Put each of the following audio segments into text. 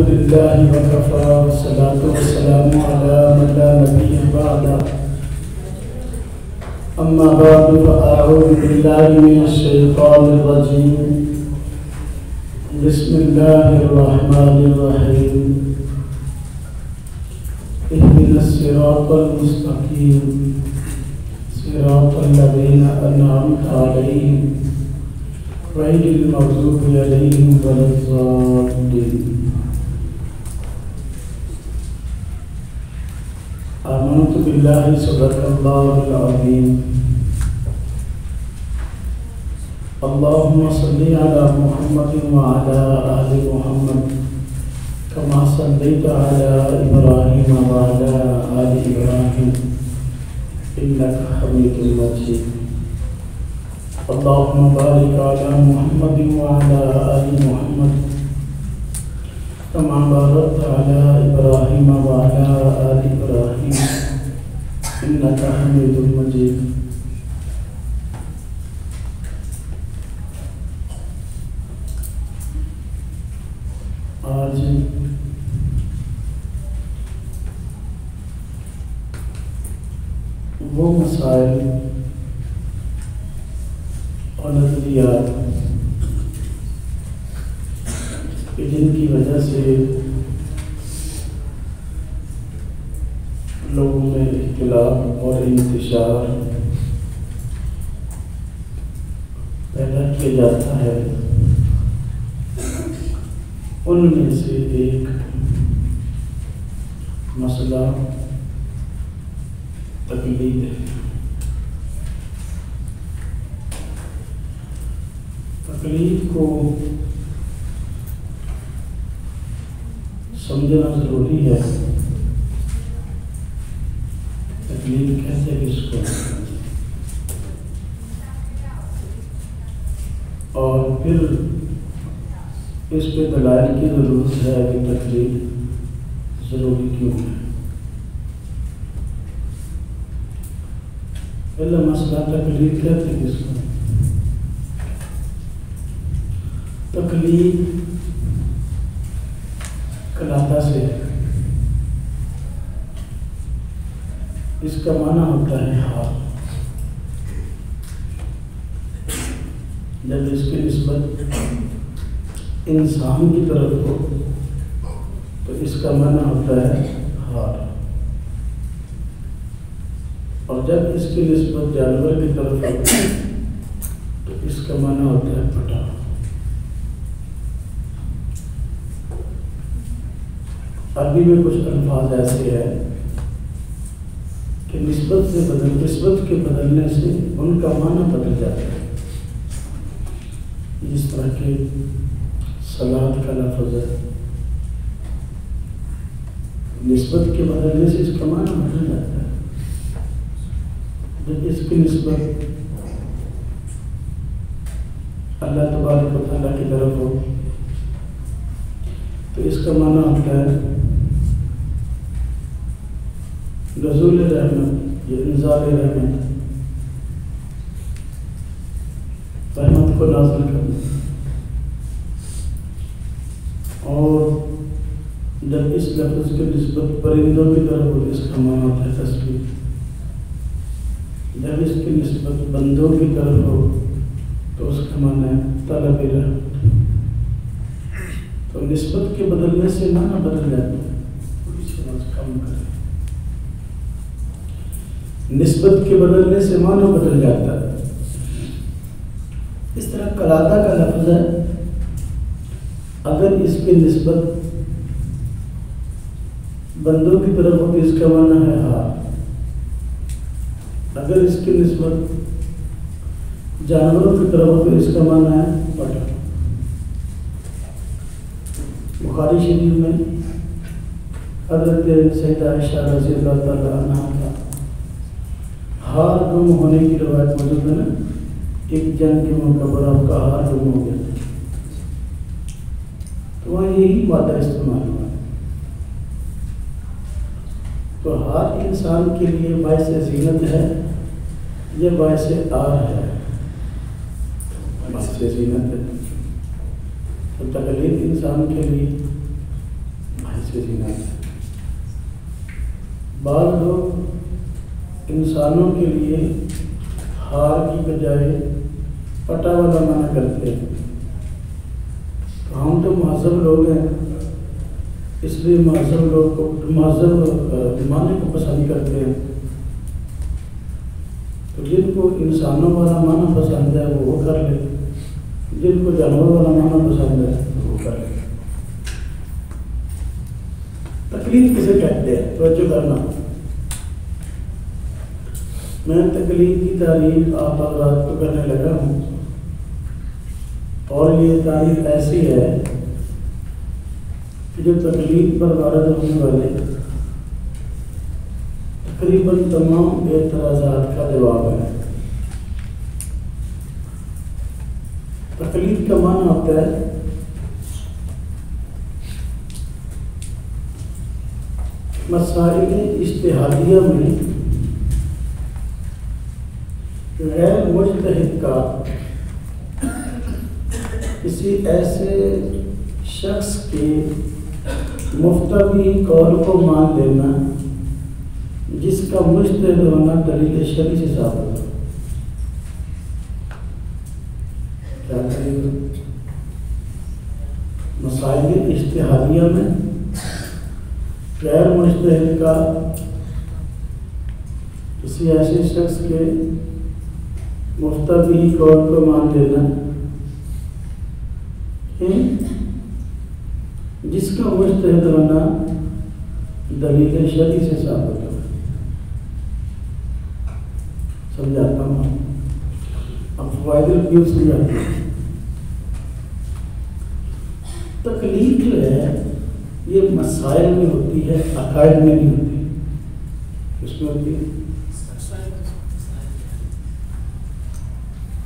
لله وكفى والصلاة والسلام على من لا نبي بعده أما بعد فأعوذ بالله من الشيطان الرجيم بسم الله الرحمن الرحيم اهدنا الصراط المستقيم صراط الذين أنعمت عليهم غير المغضوب عليهم ولا الضالين آمنت بالله صدق الله العظيم اللهم صل على محمد وعلى آل محمد كما صليت على إبراهيم وعلى آل إبراهيم إنك حميد مجيد اللهم بارك على محمد وعلى آل محمد كما باركت على إبراهيم وعلى آل إبراهيم إنك حميد مجيد آج وہ مسائل اور نظریات جن کی وجہ سے لوگوں میں اختلاف اور انتشار پیدا کیا جاتا ہے، ان میں سے ایک مسئلہ تقلید ہے۔ تقلید کو سمجھنا ضروری ہے۔ تقلید کہتے ہیں اس کو، اور پھر اس پہ دلائل کی ضرورت ہے کہ تقلید ضروری کیوں ہے۔ پہلا مسئلہ تقلید کہتے ہیں اس کو۔ تقلید قلادہ سے، اس کا معنی ہوتا ہے حال۔ جب اس کی نسبت انسان کی طرف ہو تو اس کا معنی ہوتا ہے حال، اور جب اس کی نسبت جانور کی طرف ہو تو اس کا معنی ہوتا ہے پٹا۔ عربی میں کچھ الفاظ ایسے ہیں کہ نسبت کے بدلنے سے ان کا معنی بدل جاتا ہے، جس طرح کہ صلاۃ کا لفظ ہے، نسبت کے بدلنے سے اس کا معنی بدل جاتا ہے۔ جب اس کی نسبت اللہ تبارک و تعالیٰ کی طرف ہو تو اس کا معنی ہوتا ہے نزول رحمت یا انزال رحمت، رحمت کو نازل کرنا۔ اور جب اس لفظ کی نسبت پرندوں کی طرف ہو تو اس کا معنی ہوتا ہے تسبیح۔ جب اس کی نسبت بندوں کی طرف ہو تو اس کا معنی ہے طلب رحمت۔ تو نسبت کے بدلنے سے معنی بدل جاتا ہے۔ تھوڑی سی آواز کم کریں۔ نسبت کے بدلنے سے معنی بدل جاتا ہے۔ اس طرح قلادہ کا لفظ ہے، اگر اس کی نسبت بندوں کی طرف ہو تو اس کا معنی ہے ہار، اگر اس کی نسبت جانوروں کی طرف ہو تو اس کا معنی ہے پٹا۔ بخاری شریف میں حضرت سیدہ عائشہ رضی اللہ تعالیٰ عنہا کا ہار گم ہونے کی روایت موجود ہے نا، ایک جنگ کے موقع پر آپ کا ہار گم ہو گیا تو وہاں یہی مادہ استعمال ہوا۔ تو ہار انسان کے لیے باعث زینت ہے یا باعث آر ہے؟ باعث زینت ہے۔ تو تقلید انسان کے لیے سے زینت ہے۔ بعض لوگ انسانوں کے لیے ہار کی بجائے پٹا والا معنی کرتے ہیں۔ تو ہم تو مہذب لوگ ہیں، اس لیے مہذب معنی کو پسند کرتے ہیں۔ تو جن کو انسانوں والا معنی پسند ہے وہ کر لے، جن کو جانور والا معنی پسند ہے وہ کر لے۔ تقلید کسے کہتے ہیں؟ توجہ کرنا، میں تقلید کی تعریف آپ حضرات کو کرنے لگا ہوں، اور یہ تعریف ایسی ہے کہ جو تقلید پر وارد ہونے والے تقریباً تمام اعتراضات کا جواب ہے۔ تقلید کا معنی ہوتا ہے مسائل اجتہادیہ میں غیر مجتہد کا کسی ایسے شخص کے مفتوی قول کو مان لینا جس کا مجتہد ہونا دلیل شرعی سے ثابت ہو۔ کیا کہیں؟ مسائل اجتہادیہ میں غیر مجتہد کا کسی ایسے شخص کے مفتوی قول کو مان لینا جس کا مجتہد ہونا دلیل شرعی سے ثابت ہو۔ سمجھاتا ہوں، اب فوائد القیود سمجھاتا ہوں۔ تقلید جو ہے یہ مسائل میں ہوتی ہے، عقائد میں نہیں ہوتی۔ کس میں ہوتی ہے؟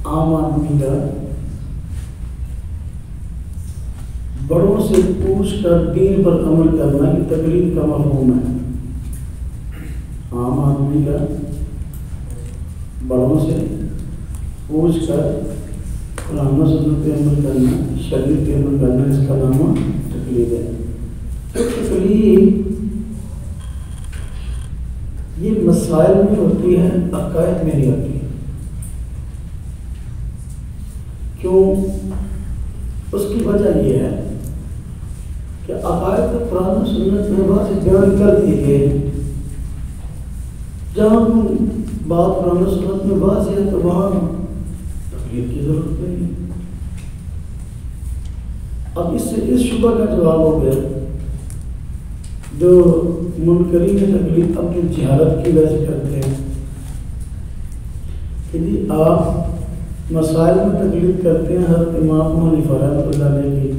عام آدمی کا بڑوں سے پوچھ کر دین پر عمل کرنا یہ تقلید کا مفہوم ہے۔ عام آدمی کا بڑوں سے پوچھ کر قرآن و سنت پہ عمل کرنا، شریعت پہ عمل کرنا، اس کا نام تقلید ہے۔ تقلید یہ مسائل میں ہوتی ہے، عقائد میں نہیں ہوتی۔ کیوں؟ اس کی وجہ یہ ہے کہ عقائد کو قرآن و سنت میں واضح بیان کر دیے گئے، جہاں بات قرآن و سنت میں واضح ہے تو وہاں تقلید کی ضرورت نہیں ہے۔ اب اس سے اس شبہ کا جواب ہو گیا جو منکرین تقلید اپنی جہالت کی وجہ سے کرتے ہیں کہ جی آپ مسائل میں تقلید کرتے ہیں حضرت امام ابو حنیفہ رحمۃ اللہ علیہ کی،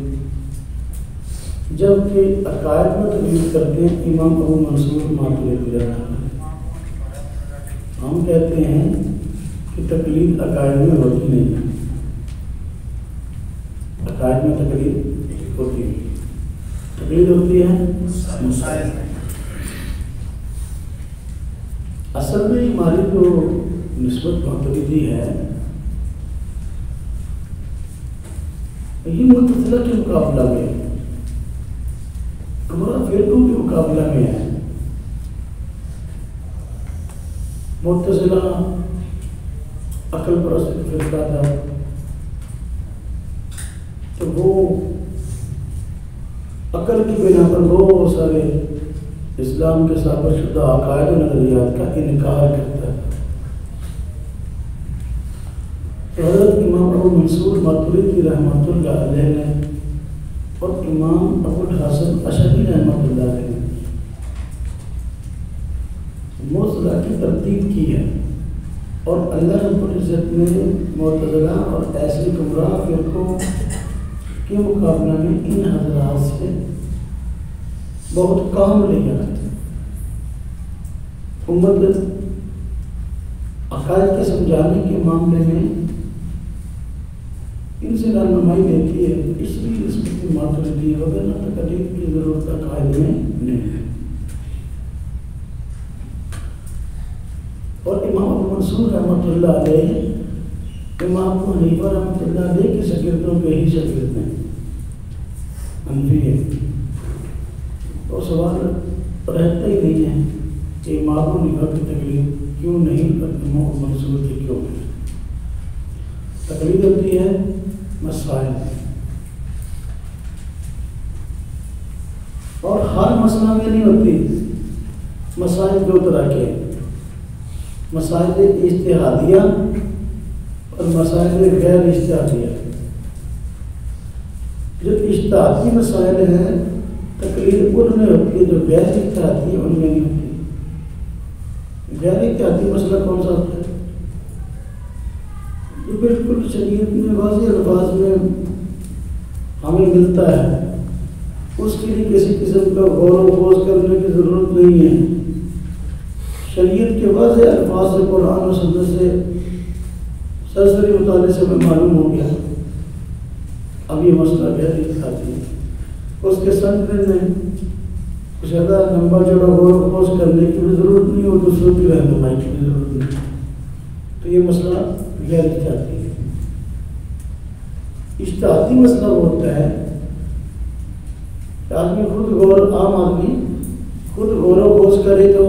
جبکہ عقائد میں تقلید کرتے ہیں امام ابو منصور ماتوریدی رحمۃ اللہ۔ ہم کہتے ہیں کہ تقلید عقائد میں ہوتی نہیں، عقائد میں تقلید ہوتی ہے، تقلید ہوتی ہے مسائل۔ اصل میں ہماری جو نسبت ماتوریدی ہے یہ معتزلہ کے مقابلہ میں، ہمارا فرقوں کے مقابلہ میں ہے۔ معتزلہ عقل پرست فرقہ تھا، تو وہ عقل کی بنا پر بہت سارے اسلام کے ثابت شدہ عقائد و نظریات کا انکار کرتا ہے۔ حضرت امام ابو منصور ماتوریدی رحمۃ اللہ علیہ نے اور امام ابو الحسن اشعری رحمۃ اللہ علیہ نے معتزلہ کی تردید کی ہے، اور اللہ رب العزت نے معتزلہ اور ایسے گمراہ فرقوں کے مقابلہ میں ان حضرات سے بہت کام لیا ہے۔ امت عقائد کے سمجھانے کے معاملے میں ان سے رہنمائی دیتی ہے، اس لیے اس کی ماتوریدی وغیرہ تقلید کی ضرورت عقائد میں نہیں ہے۔ اور امام ابو منصور رحمۃ اللہ علیہ امام ابو حنیفہ رحمۃ اللہ علیہ کے شاگردوں کے ہی شاگرد ہیں، حنفی ہیں، تو سوال رہتا ہی نہیں ہے کہ امام النبا کی تکلیف کیوں نہیں منصور کی کیوں نہیں. تکلیف ہوتی ہے مسائل اور ہر مسئلہ میں نہیں ہوتی. مسائل دو طرح کے ہیں، مسائل اجتہادیہ اور مسائل غیر اجتہادیہ. جو اجتہادی مسائل ہیں تکلیف ان میں ہوتی ہے، جو غیر اجتہادی ان میں نہیں ہوتی. غیر اجتہادی مسئلہ کون سا ہوتا ہے؟ جو بالکل شریعت میں واضح الفاظ میں ہمیں ملتا ہے، اس کے لیے کسی قسم کا غور و خوض کرنے کی ضرورت نہیں ہے. شریعت کے واضح الفاظ سے، قرآن و سنت سے، سرسری مطالعے سے ہمیں معلوم ہو گیا اب یہ مسئلہ غیر اجتہادی ہے. اس کے سمجھنے میں کچھ زیادہ لمبا چوڑا غور و خوض کرنے کی بھی ضرورت نہیں اور دوسروں کی رہنمائی کی بھی ضرورت نہیں. تو یہ مسئلہ غیر اجتہادی ہے. اجتہادی مسئلہ وہ ہوتا ہے کہ آدمی خود عام آدمی خود غور و خوض کرے تو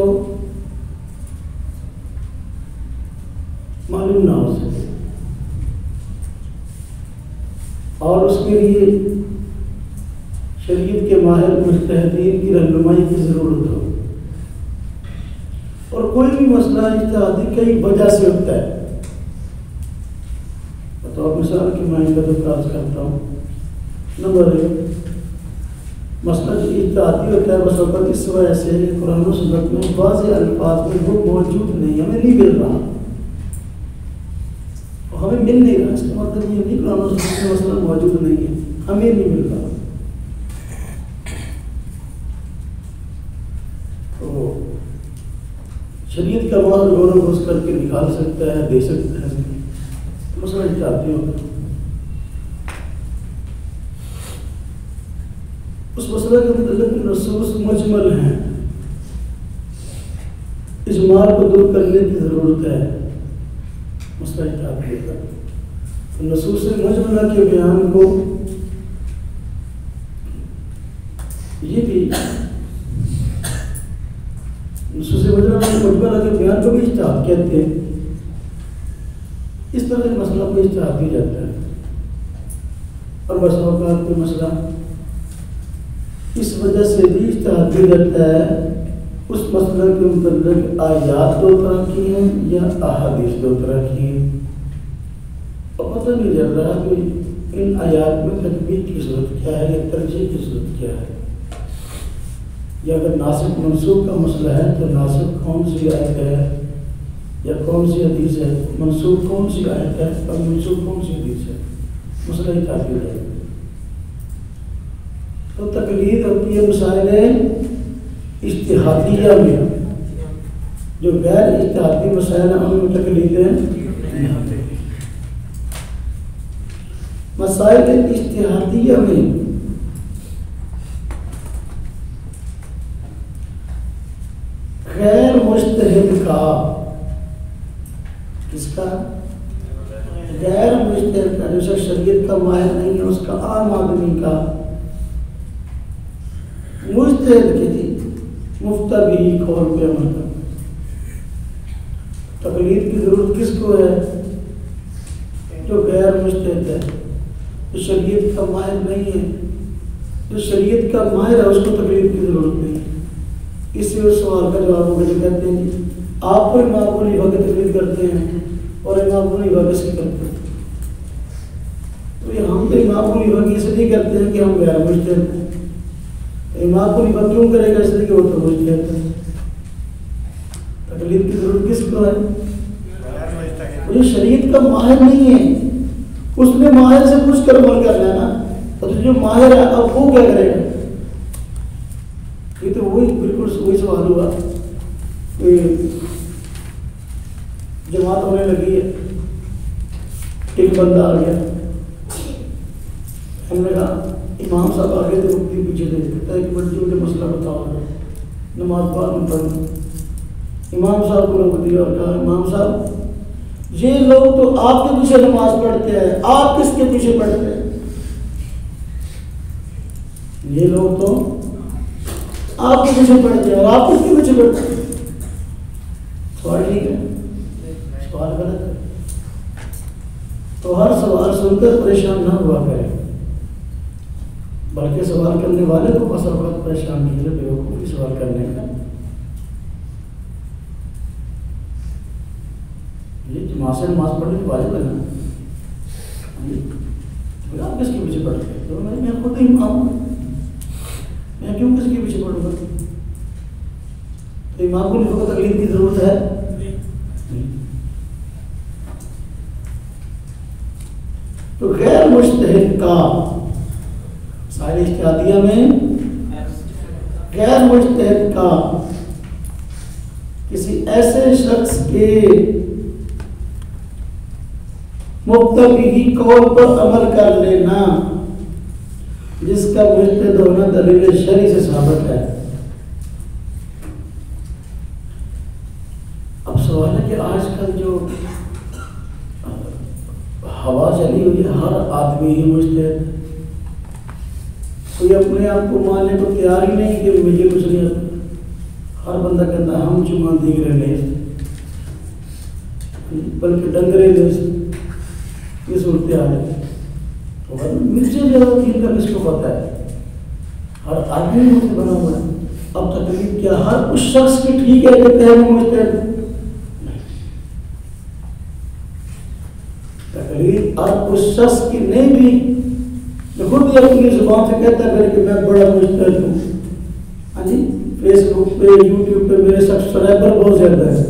معلوم نہ ہو سکے اور اس کے لیے شریعت کے ماہر مجتہدین کی رہنمائی کی ضرورت ہو. اور کوئی بھی مسئلہ اجتہادی کئی وجہ سے ہوتا ہے. بطور مثال کی میں ان کا درخواست کرتا ہوں. نمبر 1، مسئلہ جو اجتہادی ہوتا ہے بس اوپر اس وجہ سے قرآن و سنت میں واضح الفاظ میں وہ موجود نہیں، ہمیں نہیں مل رہا، ہمیں مل نہیں رہا. اس کا مطلب یہ نہیں قرآن و سنت میں مسئلہ موجود نہیں ہے، ہمیں نہیں مل رہا. تو شریعت کا ماحول غور و خوض کر کے نکال سکتا ہے، دے سکتا ہے. مسئلہ اجتہادی ہوتا ہے. اس مسئلہ کے متعلق نصوص مجمل ہیں، اجمال کو دور کرنے کی ضرورت ہے. مسئلہ اجتہادی ہوتا ہے. نصوص مجملہ کے بیان کو یہ بھی نصوص مجملہ کے بیان کو بھی اجتہاد کہتے ہیں. اس طرح کے مسئلہ کو اجتہاد دی جاتا ہے. اور بس اوقات کوئی مسئلہ اس وجہ سے بھی اجتہاد دی جاتا ہے اس مسئلہ کے متعلق آیات دو طرح کی ہیں یا احادیث دو طرح کی ہیں، اور پتہ نہیں چل رہا کہ ان آیات میں تطبیق کی صورت کیا ہے یا ترجیح کی صورت کیا ہے. یا اگر ناسخ منسوخ کا مسئلہ ہے تو ناسخ کون سی آیت ہے یا کون سی حدیث ہے، منسوخ کون سی آیت ہے اور منسوخ کون سی حدیث ہے. مسئلہ ہی کافی ہے. تو تقلید ہوتی ہے مسائل اجتہادیہ میں، جو غیر اجتہادی مسائل ہیں ان میں تقلیدیں. مسائل اجتہادیہ میں غیر مجتہد کا، کس کا؟ غیر مجتہد کا، جو شریعت کا ماہر نہیں ہے اس کا، عام آدمی کا. مجتہد کی تھی مفتہ بھی قول پہ عمل کرنا. تقلید کی ضرورت کس کو ہے؟ جو غیر مجتہد ہے، جو شریعت کا ماہر نہیں ہے. جو شریعت کا ماہر ہے اس کو تقلید کی ضرورت نہیں. اس سے اس سوال کا جواب ہوگا جو کہتے ہیں جی آپ کو امام ابو حنیفہ کی تقلید کرتے ہیں اور امام ابو حنیفہ کس کی کرتے ہیں. تو یہ ہم تو امام ابو حنیفہ کی اس لیے کرتے ہیں کہ ہم غیر مجتہد ہیں. امام ابو حنیفہ کیوں کرے گا؟ اس لیے کہ وہ تو مجتہد ہے. تقلید کی ضرورت کس کو ہے؟ وہ شریعت کا ماہر نہیں ہے، اس نے ماہر سے پوچھ کر عمل کر لینا. اور جو ماہر ہے اب وہ کیا کرے گا؟ یہ تو وہی بالکل وہی سوال ہوا کہ جماعت ہونے لگی ہے، ایک بندہ آ گیا، ہم نے کہا امام صاحب آگے تھے مفتی پیچھے تھے، کہتا ہے کہ بچوں کے مسئلہ بتاؤ، نماز بعد میں پڑھنا. امام صاحب کو روک دیا اور کہا امام صاحب یہ لوگ تو آپ کے پیچھے نماز پڑھتے ہیں، آپ کس کے پیچھے پڑھتے ہیں؟ یہ لوگ تو آپ کے پیچھے پڑ جائے اور آپ کس کے پیچھے پڑتے ہیں؟ سوال ٹھیک ہے؟ سوال غلط ہے. تو ہر سوال سن کر پریشان نہ ہوا کرے، بلکہ سوال کرنے والے کو بس اوقات پریشان کیجیے بیوقوفی سوال کرنے کا. یہ جماعت سے نماز پڑھنے کی واجب ہے نا. آپ کس کے پیچھے پڑھتے ہیں؟ تو میں خود ہی امام ہوں، میں کیوں کس کے پیچھے پڑھوں گا؟ تو امام کو نہیں تکلیف کی ضرورت ہے. تو غیر مجتہد کا سارے اجتہادیہ میں غیر مجتہد کا کسی ایسے شخص کے مبتدی قول پر عمل کر لینا جس کا مجتہد ہونا دلیل شرعی سے ثابت ہے. اب سوال ہے کہ آج کل جو ہوا چلی ہوئی ہے ہر آدمی ہی مجتہد، کوئی اپنے آپ کو ماننے کو تیار ہی نہیں کہ مجھے کچھ نہیں آتا. ہر بندہ کہتا ہے ہم چما دیگر نہیں بلکہ ڈنگرے جیسے یہ صورتحال ہے. مرچیں زیادہ تین کا کس کو پتا ہے؟ ہر آدمی مجھ سے بنا ہوا ہے. اب تکلیف کیا ہر اس شخص کی ٹھیک ہے کہتے ہیں وہ مجتہد؟ تکلیف اب اس شخص کی نہیں بھی جو خود بھی اپنی زبان سے کہتا ہے کہ میں بڑا مجتہد ہوں. ہاں جی، فیس بک پہ یوٹیوب پہ میرے سبسکرائبر بہت زیادہ ہے.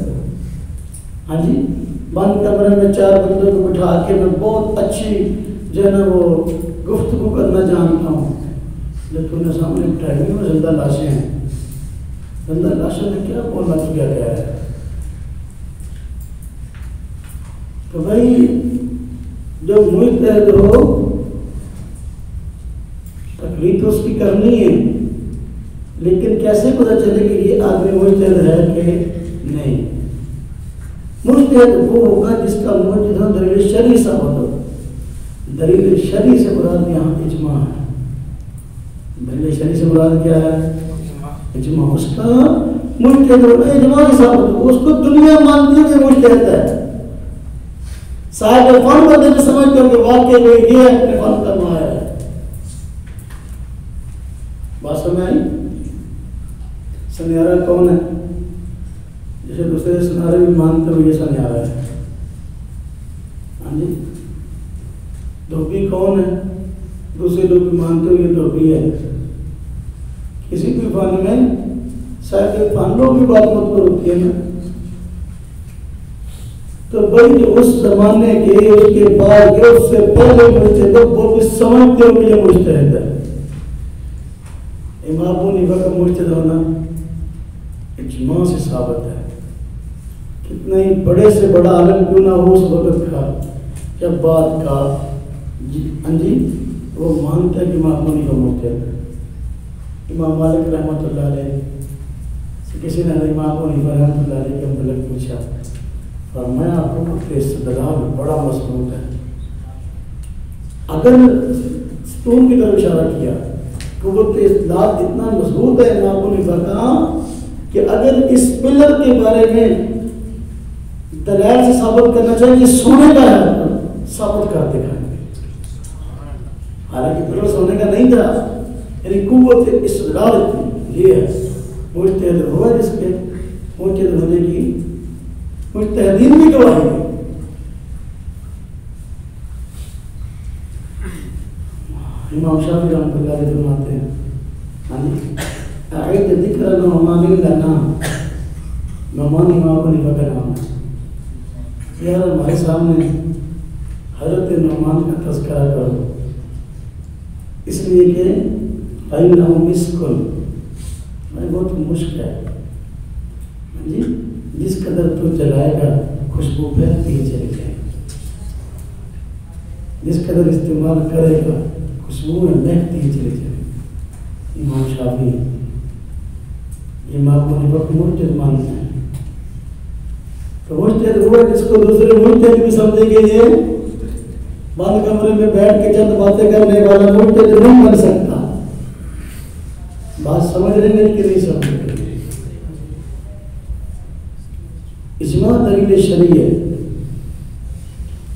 ہاں جی، بند کمرے میں 4 بندوں کو بٹھا کے میں بہت اچھی جو ہے نا وہ گفتگو کرنا جانتا ہوں. جب تم نے سامنے بٹھائی ہوئی وہ زندہ لاشیں ہیں. زندہ لاشوں نے کیا بولنا کیا گیا ہے؟ تو بھائی جو مجتہد ہو تکلیف تو اس کی کرنی ہے، لیکن کیسے پتہ چلے کہ یہ آدمی مجتہد ہے کہ نہیں؟ مجتہد وہ ہوگا جس کا مجتہد دلیل شرعی ثابت ہو. دلیل شرعی سے مراد یہاں اجماع ہے. دلیل شرعی سے مراد کیا ہے؟ اجماع. اس کا مجتہد ہوگا اجماع سے ثابت ہو، اس کو دنیا مانتی ہے کہ مجتہد ہے. صاحب فن کو دل سمجھ کر کے واقعی وہ یہ اپنے فن کا ماہر ہے. بات سمجھ آئی؟ سنیارہ کون ہے؟ جسے دوسرے سنارے بھی مانتے ہوئے یہ سنیارہ ہے. ہاں جی، دھوبی کون ہے؟ دوسرے لوگ بھی مانتے ہوئے یہ دھوبی ہے. کسی بھی فن میں صاحب فن لوگ بھی بات مت پر ہوتی ہے نا. تو بھائی جو اس زمانے کے اس کے بعد کے اس سے پہلے مجتہد وہ بھی سمجھتے ہو کہ یہ مجتہد ہے. امام ابو حنیفہ کا مجتہد ہونا اجماع سے ثابت ہے. کتنا ہی بڑے سے بڑا عالم کیوں نہ ہو اس وقت کا جب بات کا جی وہ مانتا ہے کہ امام ابو حنیفہ مجتہد ہے. امام مالک رحمۃ اللہ علیہ سے کسی نے امام ابو حنیفہ رحمۃ اللہ علیہ کے متعلق پوچھا، فرمایا آپ کو استدلال بڑا مضبوط ہے. اگر ستون کی طرف اشارہ کیا قوت استدلال اتنا مضبوط ہے امام ابو حنیفہ کا کہ اگر اس پلر کے بارے میں دلائل سے ثابت کرنا چاہیے سونے کا ہے ثابت کر دکھائیں گے. حالانکہ پلر سونے کا نہیں تھا، یعنی قوت استدلال یہ ہے. مجتہد ہوا جس کے مجتہد ہونے کی مجتہدین بھی گواہی ہے. امام شافعی رحمۃ اللہ علیہ فرماتے ہیں اعد ذکر نعمان لنا، نعمان امام ابو حنیفہ کا نام ہے. یار ہمارے سامنے حضرت نعمان کا تذکرہ کرو، اس لیے کہ فإنه مسک، بہت مشک ہے جی، جس قدر تو جلائے گا خوشبو پھیلتی ہی چلی جائے گی، جس قدر استعمال کرے گا خوشبو میں مہکتی ہی چلی جائے گی. امام شافعی امام ابو حنیفہ کو مجتہد مانتے ہیں. تو مجتہد ہوا جس کو دوسرے مجتہد بھی سمجھے گے یہ بند کمرے میں بیٹھ کے چند باتیں کرنے والا مجتہد نہیں بن سکتا. بات سمجھ رہے ہیں کہ نہیں سمجھ رہے؟ اجماع دلیل شرعی ہے۔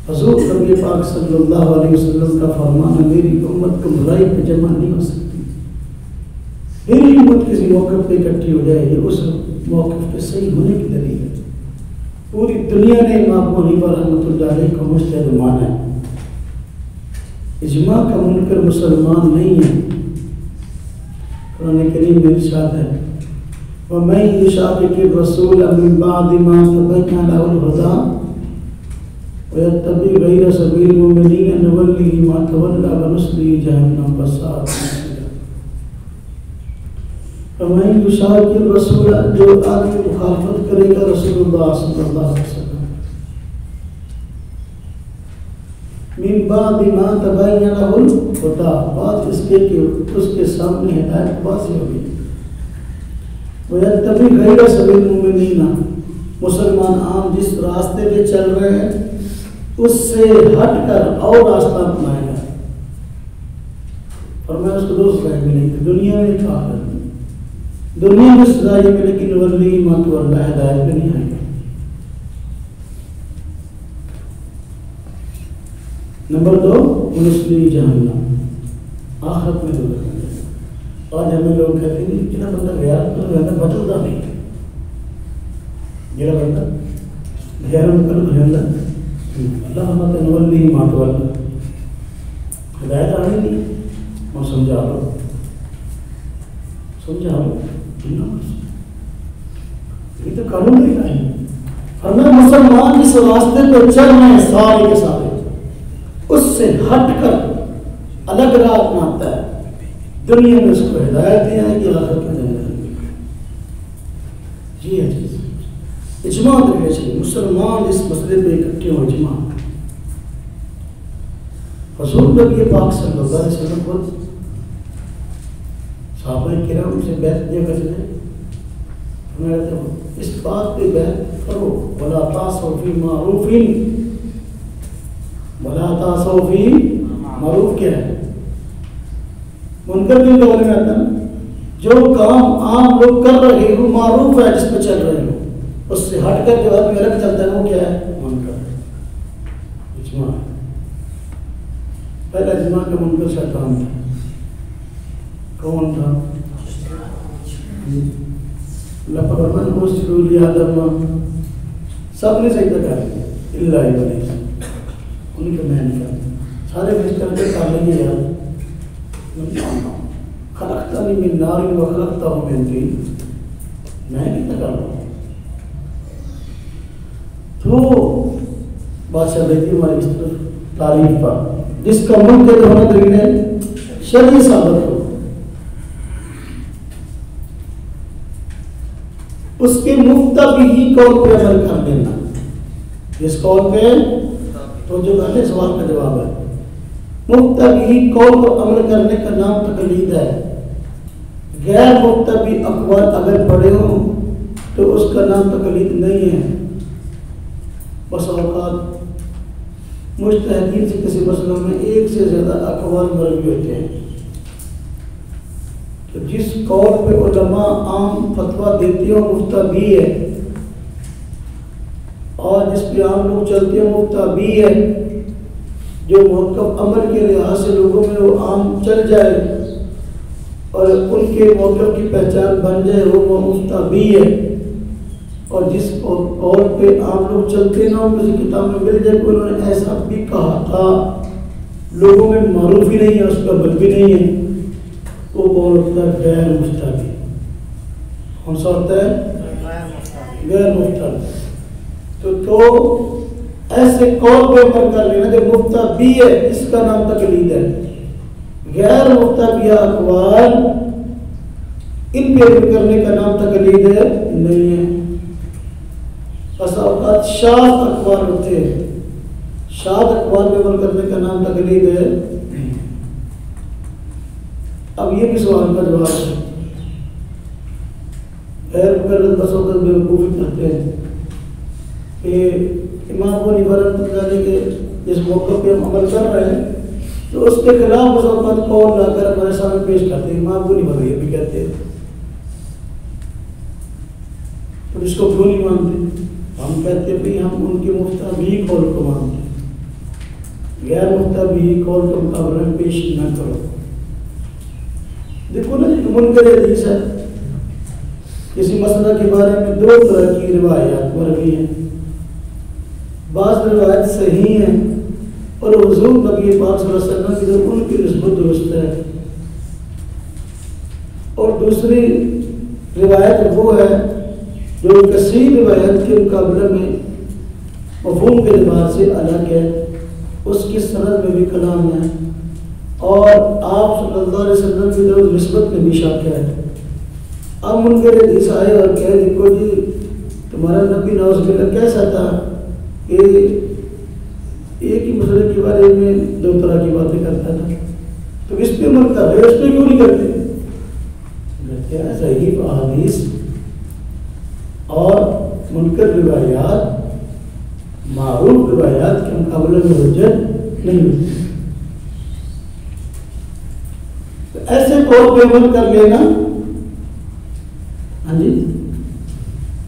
حضور نبی پاک صلی اللہ علیہ وسلم کا فرمان ہے میری امت کو بھلائی پہ جمع نہیں ہو سکتی۔ میری امت کسی موقف پہ اکٹھی ہو جائے یہ اس موقف پہ صحیح ہونے کی دلیل ہے۔ پوری دنیا نے امام ابو حنیفہ رحمۃ اللہ علیہ کو مجتہد مانا ہے۔ اجماع کا منکر مسلمان نہیں ہے۔ قرآن کریم میں ارشاد ہے وَمَن يُشَاقِقِ الرَّسُولَ مِن بَعْدِ مَا تَبَيَّنَ لَهُ الْهُدَىٰ وَيَتَّبِعْ غَيْرَ سَبِيلِ الْمُؤْمِنِينَ نُوَلِّهِ مَا تَوَلَّىٰ وَنُصْلِهِ جَهَنَّمَ وَسَاءَتْ مَصِيرًا۔ وَمَن يُشَاقِقِ الرَّسُولَ جو آدمی مخالفت کرے گا رسول اللہ صلی اللہ علیہ وسلم من بعد ما تبین له الهدى بعد اس کے کہ اس کے سامنے ہدایت واضح ہوگی۔ وَيَتَّبِعْ غَيْرَ سَبِيلِ الْمُؤْمِنِينَ مسلمان عام جس راستے پہ چل رہے ہیں اس سے ہٹ کر اور راستہ اپنائے گا۔ فرمایا اس کو دو سزائیں ملیں گی دنیا میں ایک آخرت میں۔ دنیا میں سزائیں ملے گی نُوَلِّهِ مَا تَوَلَّىٰ ہدایت پہ نہیں آئے گا۔ نمبر 2 نُصْلِهِ جہنم آخرت میں دوزخ میں جائے گا۔ آج ہمیں لوگ کہتے ہیں کہ بندہ غیر بدلتا نہیں، یہ بندہ غیر مقرر اللہ ہمیں نُوَلِّهِ مَا تَوَلَّىٰ ہدایت آنے نہیں اور سمجھا لو یہ تو قانون نہیں ہے۔ فرمایا مسلمان جس راستے پہ چل رہے ہیں سارے کے سارے اس سے ہٹ کر الگ راہ اپناتا ہے دنیا میں اس کو ہدایت دیا ہے کہ آخرت میں جنت میں۔ یہ ہے چیز اجماع دلیل شرعی مسلمان اس مسئلے پہ اکٹھے ہو اجماع۔ حضور نبی پاک صلی اللہ علیہ وسلم کو صحابہ کرام سے بیعت دیا کرتے تھے اس بات پہ بیعت کرو ولا تعصوا فی معروف ولا تعصوا فی معروف کیا ہے منکر کے بارے میں آتا ہے جو کام عام لوگ کر رہے ہو معروف ہے جس پہ چل رہے ہو اس سے ہٹ کر جو آدمی الگ چلتا ہے وہ کیا ہے منکر اجماع۔ پہلا اجماع کا منکر شیطان تھا۔ کون تھا؟ لَفَرَمَنْ مُسْجِدُ لِآدَمَ سب نے سجدہ کر لیا اللہ ابلیس ان کے میں نے کہا سارے فرشتوں کے کر لیں گے یار خلقتنی من نار و خلقتہ من طین میں کتنا کر رہا ہوں۔ تو بادشاہ بیٹی ہماری اس طرف تعریف پر جس کا ملک کے ہونا دلیل ہے شرعی ثابت ہو اس کے مفتبی قول پہ عمل کر دینا۔ اس قول پہ تو جو پہلے سوال کا جواب ہے مفتبی قول پر عمل کرنے کا نام تقلید ہے۔ غیر مفتبی اقوال اگر پڑھے ہوں تو اس کا نام تقلید نہیں ہے۔ بس اوقات مجتہدین سے کسی مسئلہ میں ایک سے زیادہ اقوال مروی ہوتے ہیں تو جس قول پہ علماء عام فتویٰ دیتے ہوں مفتبی ہے اور جس پہ عام لوگ چلتے ہیں مفتبی ہے جو موقف عمل کے لحاظ سے لوگوں میں وہ عام چل جائے اور ان کے موقف کی پہچان بن جائے وہ مفتبی ہے۔ اور جس قول پہ عام لوگ چلتے نہ ہوں کسی کتاب میں مل جائے کہ انہوں نے ایسا بھی کہا تھا لوگوں میں معروف ہی نہیں ہے اس کا بل بھی نہیں ہے وہ قول ہوتا ہے غیر مفتبی۔ کون سا ہوتا ہے غیر مفتبی۔ تو ایسے قول پہ عمل کر لینا جو مفتبی ہے اس کا نام تقلید ہے۔ غیر مفتبی اقوال ان پہ عمل کرنے کا نام تقلید نہیں ہے۔ بس اوقات شاذ اقوال ہوتے ہیں شاذ اقوال پہ عمل کرنے کا نام تقلید ہے۔ اب یہ بھی سوال کا جواب ہے غیر مقلد بس اوقات بے وقوفی کرتے ہیں کہ امام ابو حنیفہ رحمۃ اللہ علیہ کے جس موقع پہ ہم عمل کر رہے ہیں تو اس کے خلاف اس وقت قول لا کر ہمارے سامنے پیش کرتے ہیں، امام کو نہیں بھائی بھی کہتے ہیں، تو اس کو کیوں نہیں مانتے؟ ہم کہتے ہیں بھئی ہم ان کے مفتابی قول کو مانتے ہیں، غیر مفتابی قول کا مقابلہ پیش نہ کرو۔ دیکھو نا ایک منکر حدیث ہے، کسی مسئلہ کے بارے میں دو طرح کی روایات مروی ہیں، بعض روایت صحیح ہیں اور حضور نبی پاک صلی اللہ علیہ وسلم کی طرف ان کی نسبت درست ہے، اور دوسری روایت وہ ہے جو کثیر روایت کے مقابلے میں مفہوم کے اعتبار سے الگ ہے، اس کی سند میں بھی کلام ہے اور آپ صلی اللہ علیہ وسلم کی طرف نسبت میں بھی شک ہے۔ اب منکر حدیث آئے اور کہہ دیکھو جی تمہارا نبی نعوذ باللہ کیسا تھا کہ ایک ہی مسئلے کے بارے میں دو طرح کی باتیں کرتا تھا، تو اس پہ عمل کر رہے اس پہ کیوں نہیں کرتے؟ کہتے ہیں صحیح احادیث اور منکر روایات معروف روایات کے مقابلے میں حجت نہیں ہوتی۔ ایسے قول پہ عمل کر لینا، ہاں جی،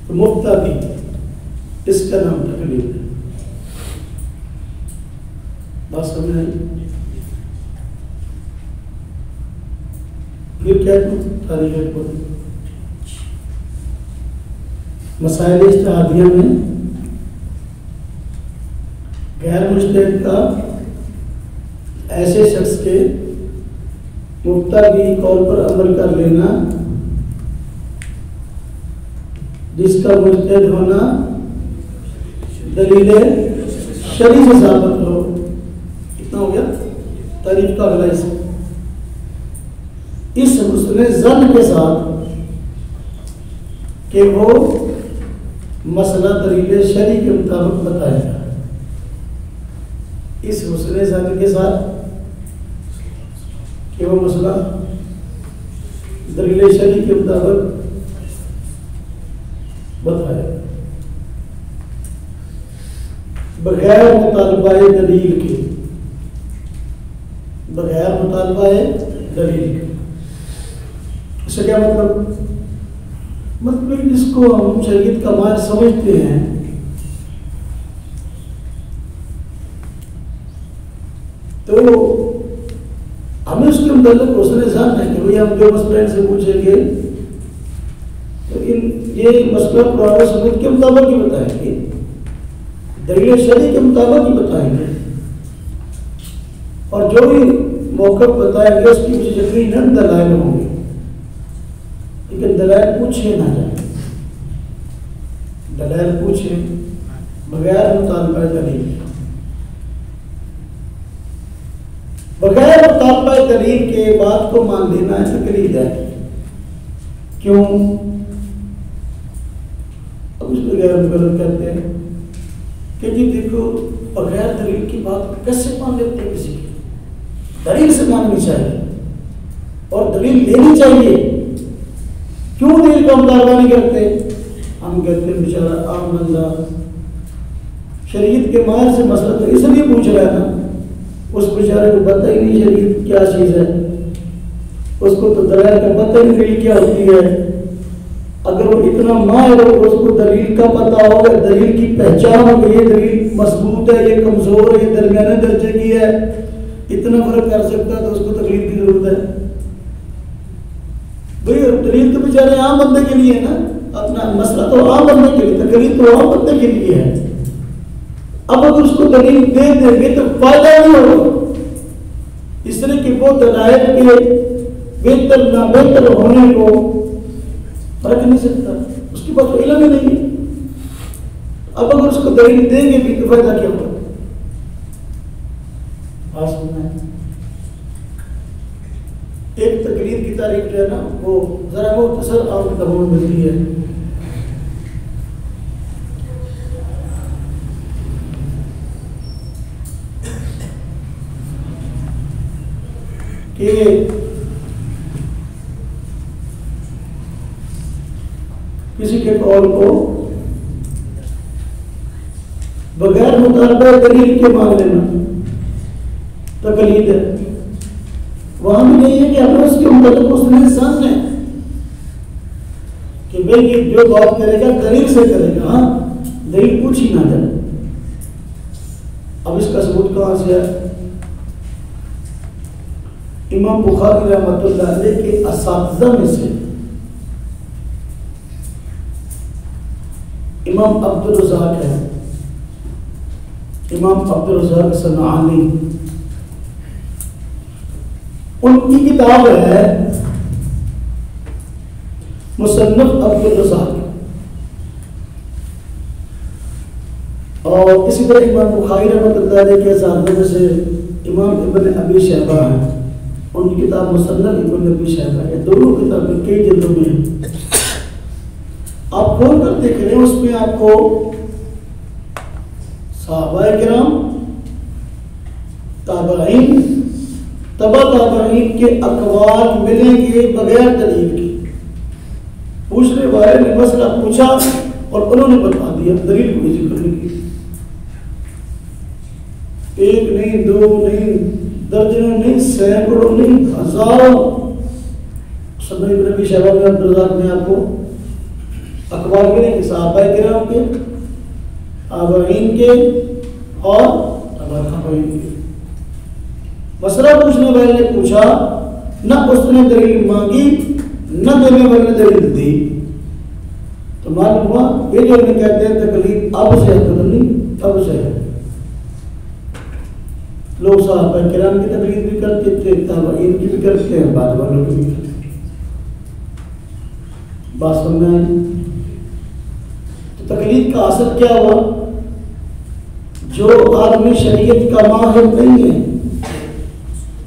تو مفتابی، اس کا نام تقلید ہے۔ بات سمجھ آئی؟ پھر کیا تاریخ کو مسائل اجتہادیہ میں غیر مجتہد کا ایسے شخص کے مفتابی قول پر عمل کر لینا جس کا مجتہد ہونا دلیل شرعی سے ثابت ہو۔ اتنا ہو گیا تعریف کا اگلا حصہ۔ اس حسن ظن کے ساتھ کہ وہ مسئلہ دلیل شرعی کے مطابق بتائے گا، اس حسن ظن کے ساتھ کہ وہ مسئلہ دلیل شرعی کے مطابق بتائے گا، بغیر مطالبہ دلیل کے، بغیر مطالبہ دلیل کے۔ اس سے کیا مطلب؟ مطلب جس کو ہم شریعت کا ماہر سمجھتے ہیں تو ہمیں اس کے متعلق حسن ظن ہے کہ بھئی ہم جو مسئلہ سے پوچھیں گے تو یہ مسئلہ قرآن و سنت کے مطابق ہی بتائیں گے، دلیل شرعی کے مطابق ہی بتائیں گے، اور جو بھی موقف بتائیں گے اس کی مجھے یقیناً دلائل ہوں گے، لیکن دلائل پوچھے نہ جائیں، دلائل پوچھیں بغیر مطالبہ دلیل، بغیر مطالبہ دلیل کے بات کو مان لینا ہے تقلید ہے۔ کیوں؟ اب اس کو غیر غلط کہتے ہیں کہ جی دیکھو بغیر دلیل کی بات کیسے مان لیتے ہیں؟ کسی کی دلیل سے ماننی چاہیے اور دلیل لینی چاہیے۔ کیوں دلیل کا مطالبہ نہیں کرتے؟ ہم کہتے ہیں بیچارہ عام بندہ شریعت کے ماہر سے مسئلہ تو اس لیے پوچھ رہا ہے نا، اس بیچارے کو پتہ ہی نہیں شریعت کیا چیز ہے، اس کو تو دلائل کا پتہ ہی نہیں دلیل کیا ہوتی ہے۔ اگر وہ اتنا ماہر ہو اس کو دلیل کا پتہ ہوگا، دلیل کی پہچان ہو کہ یہ دلیل مضبوط ہے، یہ کمزور ہے، یہ درمیانے درجے کی ہے، اتنا فرق کر سکتا ہے تو اس کو تقلید کی ضرورت ہے۔ بھئی دلیل تو بیچارے عام بندے کے لیے ہے نا، اپنا مسئلہ تو عام بندے کے لیے، تقلید تو عام بندے کے لیے ہے۔ اب اگر اس کو دلیل دے دیں گے تو فائدہ نہیں ہوگا، اس طرح کہ وہ دلائل کے بہتر نابہتر ہونے کو فرق نہیں سکتا، اس کے پاس علم ہی نہیں ہے۔ اب اگر اس کو دلیل دیں گے بھی تو فائدہ کیا ہوگا؟ ایک تقلید کی تعریف جو ہے نا وہ ذرا مختصر آپ کتابوں میں ملتی ہے۔ کہ کسی کے قول کو بغیر مطالبہ دلیل کے مان لینا، تقلید ہے. وہاں بھی نہیں ہے کہ ہمیں اس کے متعلق اس نے سامنے کہ بھئی یہ جو بات کرے گا دلیل سے کرے گا. ہاں دلیل پوچھی نہ جائے. اب اس کا ثبوت کہاں سے ہے؟ امام بخاری رحمۃ اللہ علیہ کے اساتذہ میں سے امام عبدالرزاق ہے. امام عبدالرزاق صنعانی، ان کی کتاب ہے مصنف عبدالرزاق. اور اسی طرح امام بخاری رحمۃ اللہ علیہ کے اساتذہ میں سے امام ابن ابی شیبہ ہیں. ان کی کتاب مصنف ابن ابی شیبہ ہے. دونوں کتابیں کئی جلدوں میں ہیں. آپ کھول کر دیکھ رہے ہیں، اس میں آپ کو صحابہ کرام، تابعین، تبع تابعین کے اقوال ملیں گے بغیر دلیل کے. پوچھنے والے نے مسئلہ پوچھا اور انہوں نے بتا دیا، دلیل کوئی ذکر نہیں کی. ایک نہیں، دو نہیں، درجنوں نہیں، سینکڑوں نہیں، ہزاروں سنن ابن ابی شیبہ میں عبدالرزاق میں آپ کو اقوال ملیں گے صحابہ کرام کے، تابعین کے اور تبع تابعین کے. مسئلہ پوچھنے والے نے پوچھا، نہ اس نے دلیل مانگی نہ دینے والے نے دلیل دی. تو معلوم ہوا یہ جو ہمیں کہتے ہیں تقلید اب سے ہے، نہیں اب سے ہے. لوگ صحابہ کرام کی تقلید بھی کرتے تھے، تابعین کی بھی کرتے ہیں، بعد والوں کی بھی کرتے ہیں. بات سمجھ میں آئی؟ تو تقلید کا اثر کیا ہوا؟ جو آدمی شریعت کا ماہر نہیں ہے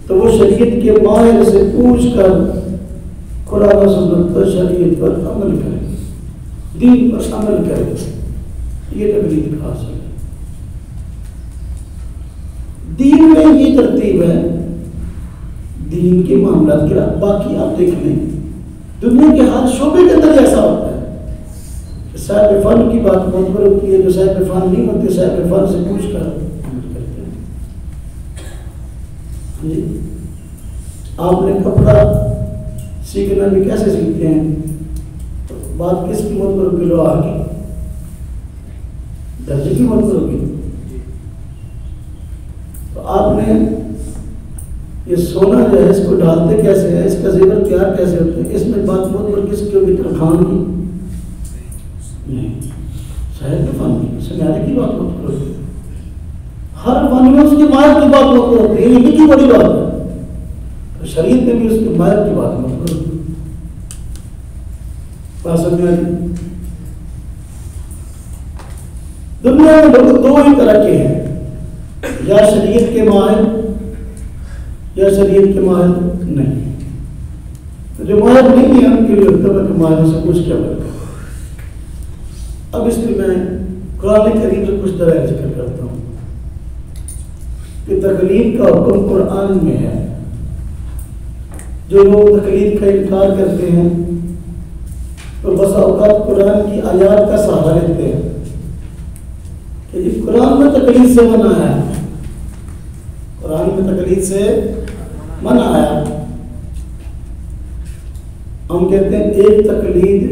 تو وہ شریعت کے ماہر سے پوچھ کر قرآن و سنت پر، شریعت پر عمل کرے، دین پر عمل کرے. یہ تقلید کا اثر ہے. دین میں یہ ترتیب ہے، دین کے معاملات کے. باقی آپ دیکھ لیں دنیا کے ہر شعبے کے اندر ایسا ہوتا ہے کہ صاحب فن کی بات معتبر ہوتی ہے، جو صاحب فن نہیں ہوتے صاحب فن سے پوچھ کر عمل کرتے ہیں. جی آپ نے کپڑا سیکھنا بھی کیسے سیکھتے ہیں؟ تو بات کس کی معتبر ہوگی؟ لوہار کی، درجے کی معتبر ہوگی. تو آپ نے یہ سونا جو ہے اس کو ڈالتے کیسے ہے، اس کا زیور تیار کیسے ہوتے ہیں، اس میں بات معتبر کس کی ہوگی؟ ترخان کی نہیں، صاحب فن کی، سنیارے کی بات معتبر ہوتی ہے. ہر فن میں اس کی ماہر کی بات معتبر ہوتی ہے. یہ کی بڑی بات ہے. شریعت میں بھی اس کے ماہر کی بات معتبر ہوتی ہے. بات سمجھ میں آئی؟ دنیا میں لوگ دو ہی طرح کے ہیں، یا شریعت کے ماہر یا شریعت کے ماہر نہیں. جو ماہر نہیں ہے ان کے لیے ہوتا ہے کہ ماہر سے کچھ کیا بولتا. اب اس میں میں قرآن کریم سے کچھ طرح ذکر کرتا ہوں کہ تقلید کا حکم قرآن میں ہے. جو لوگ تقلید کا انکار کرتے ہیں تو بس اوقات قرآن کی آیات کا سہارا لیتے ہیں کہ جی قرآن میں تقلید سے منع ہے، قرآن میں تقلید سے منع ہے. ہم کہتے ہیں ایک تقلید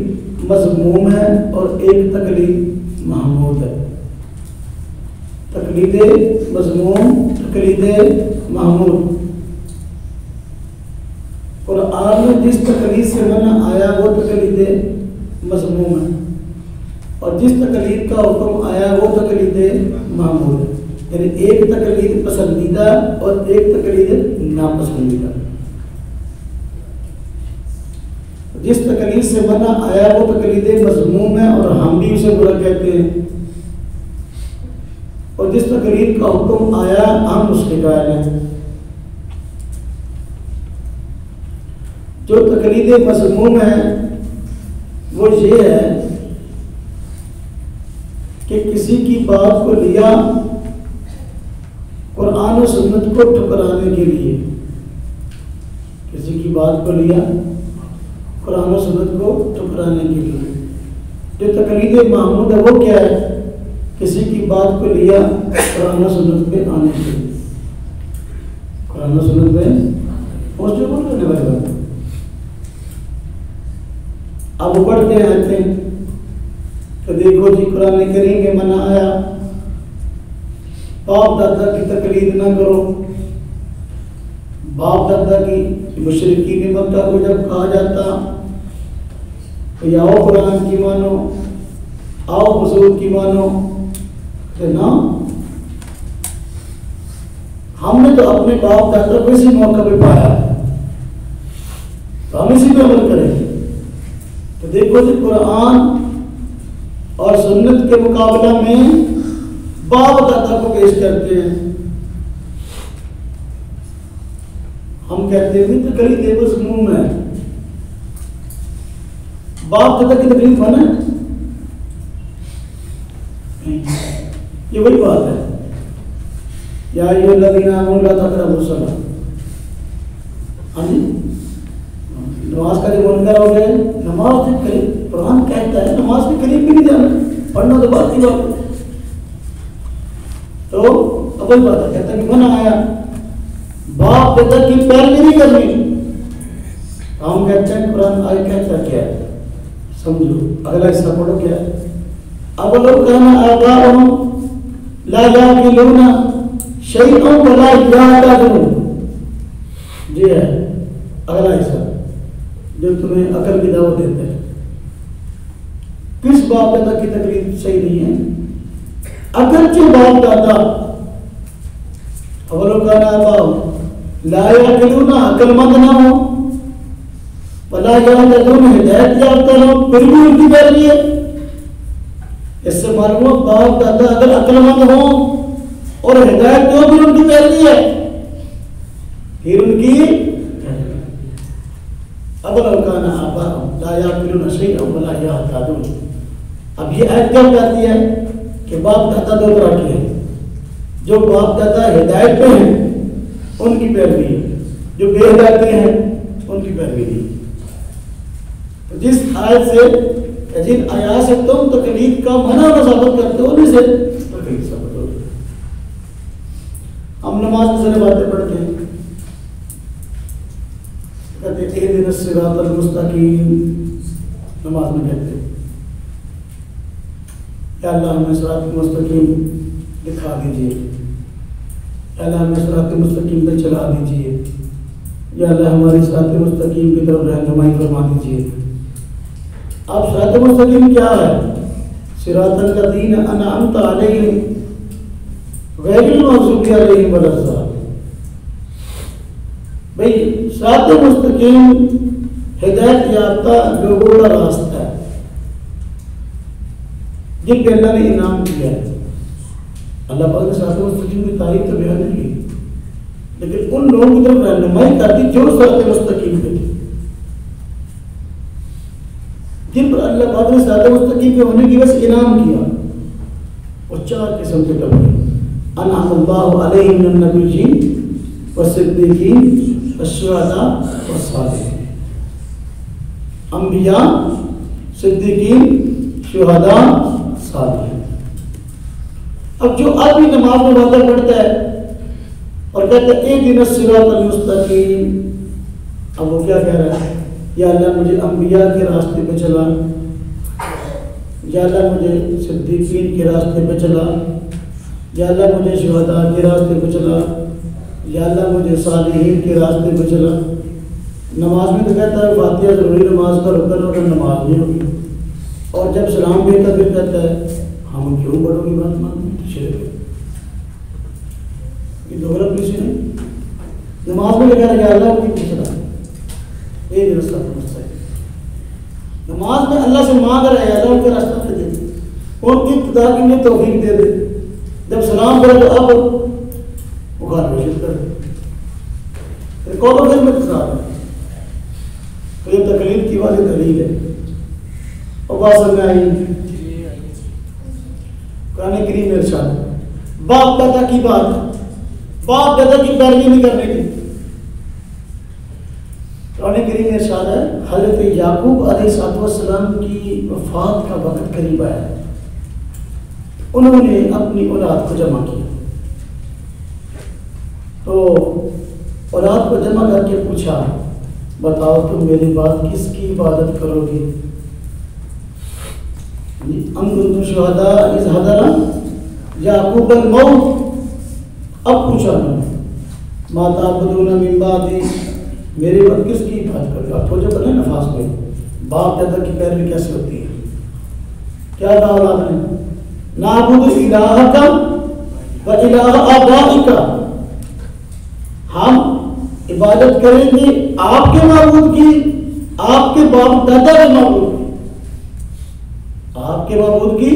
مذموم ہے اور ایک تقلید محمود ہے. تقلید مذموم، تقلید محمود. قرآن میں جس تقلید سے منع آیا وہ تقلید مذموم ہے اور جس تقلید کا حکم آیا وہ تقلید محمود ہے. یعنی ایک تقلید پسندیدہ اور ایک تقلید ناپسندیدہ. جس تقلید سے منع آیا وہ تقلید مذموم ہے اور ہم بھی اسے برا کہتے ہیں، اور جس تقلید کا حکم آیا ہم اس کے قائل ہیں. جو تقلید مذموم ہے وہ یہ ہے کہ کسی کی بات کو لیا قرآن و سنت کو ٹھکرانے کے لیے، کسی کی بات کو لیا قرآن و سنت کو ٹھکرانے کے لیے. جو تقلید محمود ہے وہ کیا ہے؟ کسی کی بات کو لیا قرآن و سنت پہ آنے کے لیے. قرآن و سنت میں پوسٹر کون کرنے والے بات ہے؟ اب وہ پڑھتے ہیں آتے ہیں تو دیکھو جی قرآن کریم میں منع آیا باپ دادا کی تقلید نہ کرو. باپ دادا کی مشرکین مکہ کو جب کہا جاتا کہ آؤ قرآن کی مانو آؤ بزرگ کی مانو کہ نہ ہم نے تو اپنے باپ دادا کو اسی موقع پہ پایا تو ہم اسی پہ عمل کریں گے. تو دیکھو جی قرآن اور سنت کے مقابلہ میں باپ دادا کو پیش کرتے ہیں. ہم کہتے ہیں تقلید ہے بس منہ میں باپ دادا کی تقلید ہونا ہے. یہ وہی بات ہے یا ایھا الذین آمنوا لا تقربوا الصلاۃ. ہاں جی نماز کا جو منکر ہو گئے نماز کے قریب قرآن کہتا ہے نماز کے قریب بھی نہیں جانا پڑھنا تو بات کی بات ہے. تو اول بات ہے کہتا ہے کہ منع آیا باپ دادا کی پیروی نہیں کرنی. ہم کہتے ہیں قرآن آئے کہتا کیا ہے سمجھو اگلا حصہ پڑھو کیا ہے. اولو کان آباؤہم لا یعقلون شیئا ولا یہتدون. جی ہے اگلا حصہ جو تمہیں عقل کی دعوت دیتا ہے. کس باپ دادا کی تقلید صحیح نہیں ہے؟ اگرچہ باپ دادا اولو کان آباؤہم لا یعقلون عقل مند نہ ہو ولا یہتدون ہدایت یافتہ ہو پھر بھی ان کی پیروی ہے. اس سے معلوم ہو باپ دادا اگر عقل مند ہوں اور ہدایت تو بھی ان کی پیروی ہے پھر ان کی اولو کان آباؤہم لا یعقلون شیئا ولا یہتدون. اب یہ آیت کیا کہتی ہے کہ باپ دادا دو طرح کے ہیں. جو باپ دادا ہدایت پہ ہیں ان کی پیروی ہے جو بے ہدایت پہ ہیں ان کی پیروی نہیں. تو جس آیت سے جن آیات سے تم تقلید کا منع و ثابت کرتے ہو انہیں سے تقلید ثابت ہو. ہم نماز میں سارے باتیں پڑھتے ہیں کہتے ہیں اہدنا الصراط المستقیم. نماز میں کہتے ہیں یا اللہ ہمیں صراط مستقیم دکھا دیجیے یا اللہ ہمیں صراط مستقیم پہ چلا دیجیے یا اللہ ہماری صراط مستقیم کی طرف رہنمائی فرما دیجیے. اب صراط مستقیم کیا ہے؟ صراط الذین انعمت علیہم غیر المغضوب علیہم ولا الضالین. بھئی صراط مستقیم ہدایت یافتہ لوگوں کا راستہ ہے جن پہ اللہ نے انعام کیا ہے. اللہ پاک نے صراط مستقیم کی تعریف تو بیان نہیں کی لیکن ان لوگوں کی طرف رہنمائی کرتی جو صراط مستقیم پہ تھی جن پر اللہ پاک نے صراط مستقیم پہ ہونے کی وجہ سے انعام کیا. وہ چار قسم کے لوگ ہیں. انعم اللہ علیہم من النبیین والصدیقین والشہداء والصالحین. انبیاء صدیقین شہداء صالحین. اب جو آدمی نماز میں وعدہ پڑھتا ہے اور کہتا ہے اہدنا الصراط المستقیم اب وہ کیا کہہ رہا ہے؟ یا اللہ مجھے انبیاء کے راستے پہ چلا یا اللہ مجھے صدیقین کے راستے پہ چلا یا اللہ مجھے شہداء کے راستے پہ چلا یا اللہ مجھے صالحین کے راستے پہ چلا. نماز میں تو کہتا ہے فاتحہ ضروری نماز کا رکن اور نماز نہیں ہوگی اور جب سلام دیتا پھر کہتا ہے ہم کیوں بڑوں کی بات مانتے ہیں شرک. یہ دو غلط کسی نے نماز میں لکھا کہ اللہ کی پوچھنا یہ راستہ نماز میں اللہ سے مانگ رہے ہیں اللہ کے راستہ پہ دے ان کی ابتدا کی انہیں توفیق دے دے. جب سلام کرے تو اب بخار روشن کر دے کون پھر میں تصاد ہے. تو یہ تقلید کی واضح دلیل ہے. اور بات میں آئی قرآن کریم میں ارشاد باپ دادا کی بات باپ دادا کی پیروی نہیں کرنے کی. قرآن کریم میں ارشاد ہے حضرت یعقوب علیہ السلام کی وفات کا وقت قریب آیا. انہوں نے اپنی اولاد کو جمع کیا تو اولاد کو جمع کر کے پوچھا بتاؤ تم میری بات کس کی عبادت کرو گے؟ ام کنتم شہداء اذ حضر یعقوب الموت، اب پوچھا ما تعبدون من بعدی، میری بات کس کی عبادت کرو گے؟ آپ جو بنے نفاس میں باپ دادا کی پیروی کیسے ہوتی ہے؟ کیا کہا اولاد نے؟ نعبد الہک و الہ آبائک، ہم عبادت کریں گے آپ کے معبود کی، آپ کے باپ دادا کے معبود کی، آپ کے معبود کی،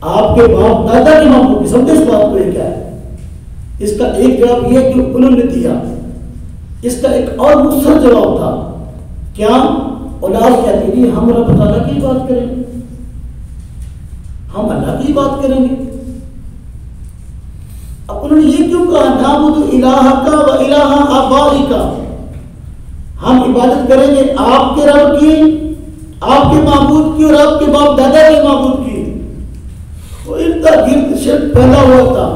آپ کے باپ دادا کے معبود کی۔ سمجھے اس بات کو؟ یہ کیا ہے؟ اس کا ایک جواب یہ کہ انہوں نے دیا، اس کا ایک اور دوسرا جواب تھا کیا؟ اولاد کہتی تھی ہم رب تعالیٰ کی بات کریں گے، ہم اللہ کی بات کریں گے۔ اب انہوں نے یہ کیوں کہا نعبد الہک و الہ آبائک، ہم عبادت کریں گے آپ کے رب کی، آپ کے معبود کی اور آپ کے باپ دادا کے معبود کی۔ وہ ارد گرد شرک پھیلا ہوا تھا۔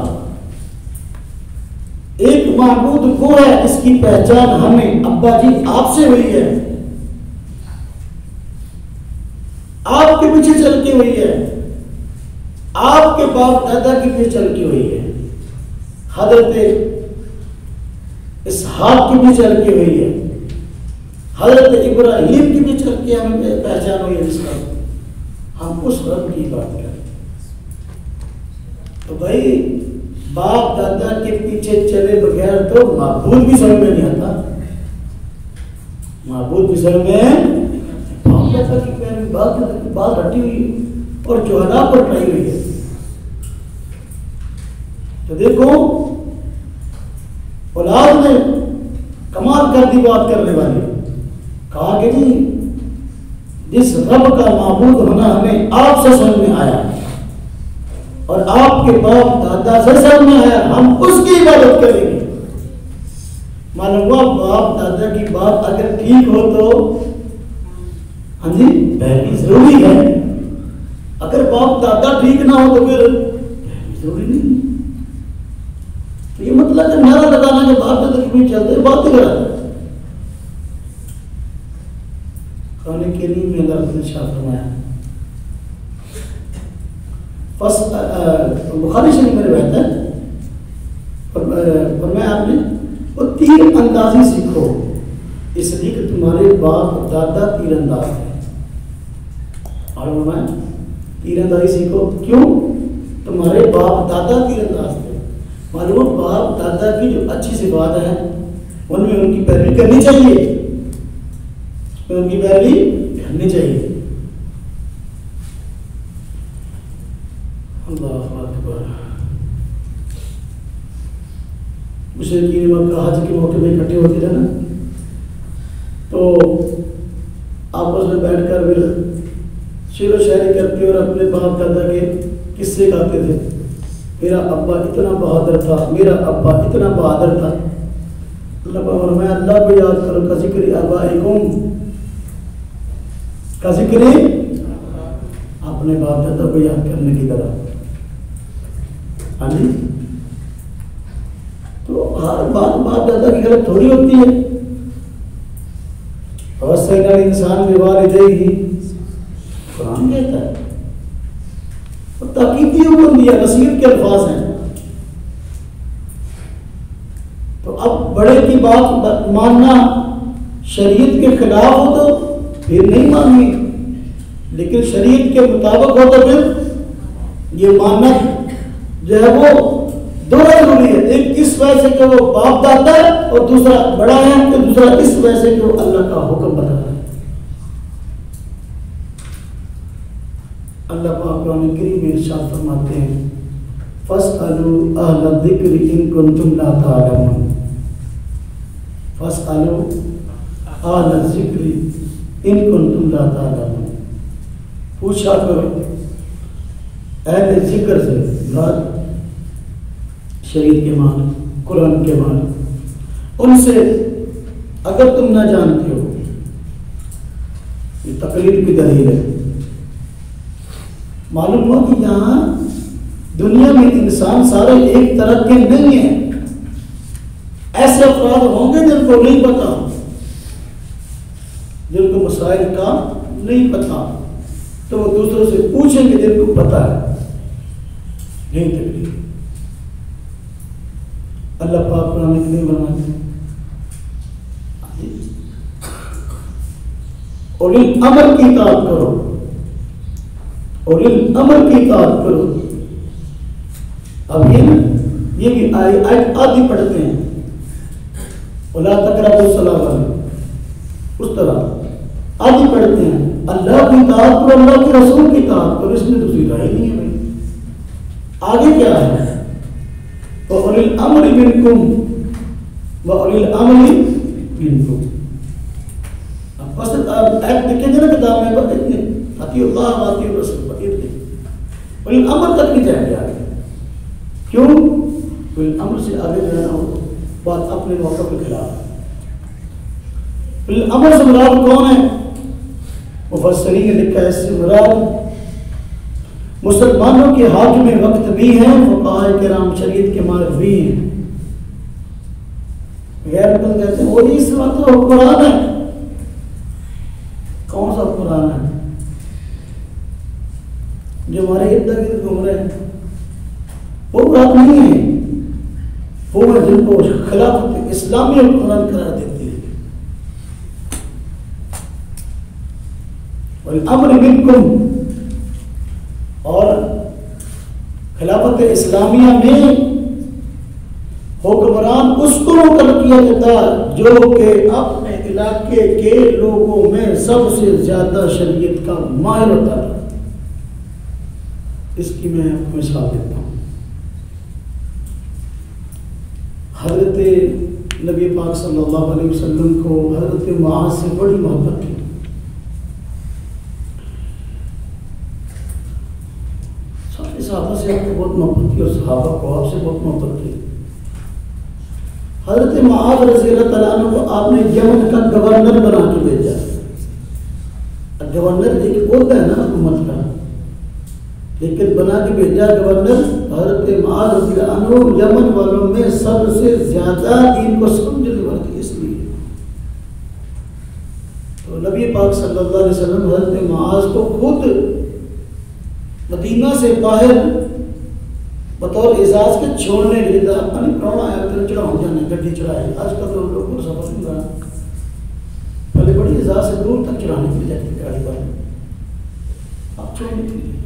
ایک معبود وہ ہے اس کی پہچان ہمیں ابا جی آپ سے ہوئی ہے، آپ کے پیچھے چل کے ہوئی ہے، آپ کے باپ دادا کے پیچھے چل کے ہوئی ہے، حضرت اسحاق کی بھی چل کے ہوئی ہے، حضرت ابراہیم کی بھی چل کے ہمیں پہچان ہوئی ہے، جس کا ہم اس رب کی بات کریں۔ تو بھائی باپ دادا کے پیچھے چلے بغیر تو معبود بھی سمجھ میں نہیں آتا، معبود بھی سمجھ میں باپ دادا کی پیروی بات ہٹی ہوئی اور جوہلا پر ٹرائی ہوئی ہے۔ تو دیکھو اولاد نے کمال کر دی بات کرنے والی، کہا کہ جی جس رب کا معبود ہونا ہمیں آپ سے سمجھ میں آیا اور آپ کے باپ دادا سے سمجھ میں آیا، ہم اس کی عبادت کریں گے۔ معلوم ہوا باپ دادا کی بات اگر ٹھیک ہو تو ہاں جی پیروی ضروری ہے، اگر باپ دادا ٹھیک نہ ہو تو پھر پیروی ضروری نہیں۔ تو یہ مطلب کہ نعرہ لگانا کہ باپ دادا کی بھی چلتے بات ہی کرا قرآن کریم میں اللہ نے ارشاد فرمایا، بخاری شریف میں روایت ہے، فرمایا آپ نے وہ تیر اندازی سیکھو اس لیے کہ تمہارے باپ دادا تیر انداز ہیں، اور فرمایا تیر اندازی سیکھو کیوں؟ تمہارے باپ دادا تیر انداز تھے۔ معلوم باپ دادا کی جو اچھی صفات ہیں ان میں ان کی پیروی کرنی چاہیے، ان کی پیروی کرنی چاہیے۔ اللہ اکبر۔ مشرکین مکہ حج کے موقع میں اکٹھے ہوتے تھے نا، تو آپس میں بیٹھ کر پھر شعر و شاعری کرتے اور اپنے باپ دادا کے قصے گاتے تھے۔ میرا ابا اتنا بہادر تھا، میرا ابا اتنا بہادر تھا۔ اللہ کا فرمایا اللہ کو یاد کرو کا ذکر آبائکم، کا ذکر اپنے باپ دادا کو یاد کرنے کی طرح۔ ہاں جی، تو ہر بات باپ دادا کی غلط تھوڑی ہوتی ہے۔ وَوَصَّيْنَا الْإِنسَانَ بِوَالِدَيْهِ، قرآن کہتا ہے، اور تاکیدی حکم دیا، نصیحت کے الفاظ ہیں۔ تو اب بڑے کی بات ماننا شریعت کے خلاف ہو تو پھر نہیں ماننی، لیکن شریعت کے مطابق ہو تو پھر یہ ماننا جو ہے وہ دونوں ضروری ہے۔ ایک اس وجہ سے کہ وہ باپ دادا ہے اور دوسرا بڑا ہے، تو دوسرا اس وجہ سے کہ وہ اللہ کا حکم بتا رہا ہے۔ اللہ پاک قرآن کریم میں ارشاد فرماتے ہیں فَاسْأَلُوا أَهْلَ الذِّكْرِ إِن كُنتُمْ لَا تَعْلَمُونَ، فَاسْأَلُوا أَهْلَ الذِّكْرِ إِن كُنتُمْ لَا تَعْلَمُونَ، پوچھا کرو اہل ذکر سے، مراد شریعت کے معنی، قرآن کے معنی، ان سے اگر تم نہ جانتے ہو۔ یہ تقریر کی دلیل ہے۔ معلوم ہوا کہ یہاں دنیا میں انسان سارے ایک طرح کے نہیں ہیں، ایسے افراد ہوں گے جن کو نہیں پتا، جن کو مسائل کا نہیں پتا، تو وہ دوسروں سے پوچھیں گے جن کو پتا ہے. یہی تکلیف اللہ پاک قرآن کریم فرماتے ہیں اولی الامر کی اطاعت کرو، اولی الامر کی اطاعت کرو. اب یہ بھی آیت آدھی پڑھتے ہیں وَلَا تَقْرَبُوا الصَّلَاةَ، اس طرح آدھی پڑھتے ہیں اللہ کی اطاعت کرو، اللہ کے رسول کی اطاعت کرو. اس میں دوسری رائے نہیں ہے بھائی. آگے کیا ہے؟ وَأُولِي الْأَمْرِ مِنْكُمْ وَأُولِي الْأَمْرِ مِنْكُمْ. بس ایک دیکھیں گے نا کتاب میں بس اتنے اطیع اللہ و اطیع الرسول ولی الامر تک نہیں جائیں گے آگے. کیوں؟ ولی الامر سے آگے جانا ہو بات اپنے موقع کے خلاف. ولی الامر سے مراد کون ہے؟ مفسرین نے لکھا ہے اس سے مراد مسلمانوں کے حاکم وقت بھی ہیں، فقہاء کرام شریعت کے مالک بھی ہیں. غیر مطلب کہتے ہیں وہی اس وقت تو حکمران ہے. کون سا حکمران ہے؟ جو ہمارے ارد گرد گھوم رہے ہیں وہ بات نہیں ہے، وہ ہے جن کو خلافت اسلامی حکمران قرار دیتی ہے. والامر منکم، اور خلافت اسلامیہ میں حکمران اس کو مقرر کیا جاتا جو کہ اپنے علاقے کے لوگوں میں سب سے زیادہ شریعت کا ماہر ہوتا ہے. اس کی میں آپ کو مثال دیتا ہوں. حضرت نبی پاک صلی اللہ علیہ وسلم کو حضرت معاذ سے بڑی محبت تھی. صحابہ سے آپ کو بہت محبت تھی اور صحابہ کو آپ سے بہت محبت تھی. حضرت معاذ رضی اللہ تعالیٰ عنہ کو آپ نے یمن کا گورنر بنا کے بھیجا. گورنر ایک عہدہ ہے نا حکومت کا، لیکن بنا کے بھیجا گورنر. حضرت معاذ رضی اللہ عنہ یمن والوں میں سب سے زیادہ دین کو سمجھنے والے تھے. اس لیے تو نبی پاک صلی اللہ علیہ وسلم حضرت معاذ کو خود مدینہ سے باہر بطور اعزاز کے چھوڑنے کے لیے اپنی پرانا ہے چڑھاؤ جانے گڈی چڑھائے. آج کل تو لوگ کو سفر نہیں رہا، پہلے بڑی اعزاز سے دور تک چڑھانے کے لیے جاتے تھے گاڑی پر. اب چھوڑنے کے لیے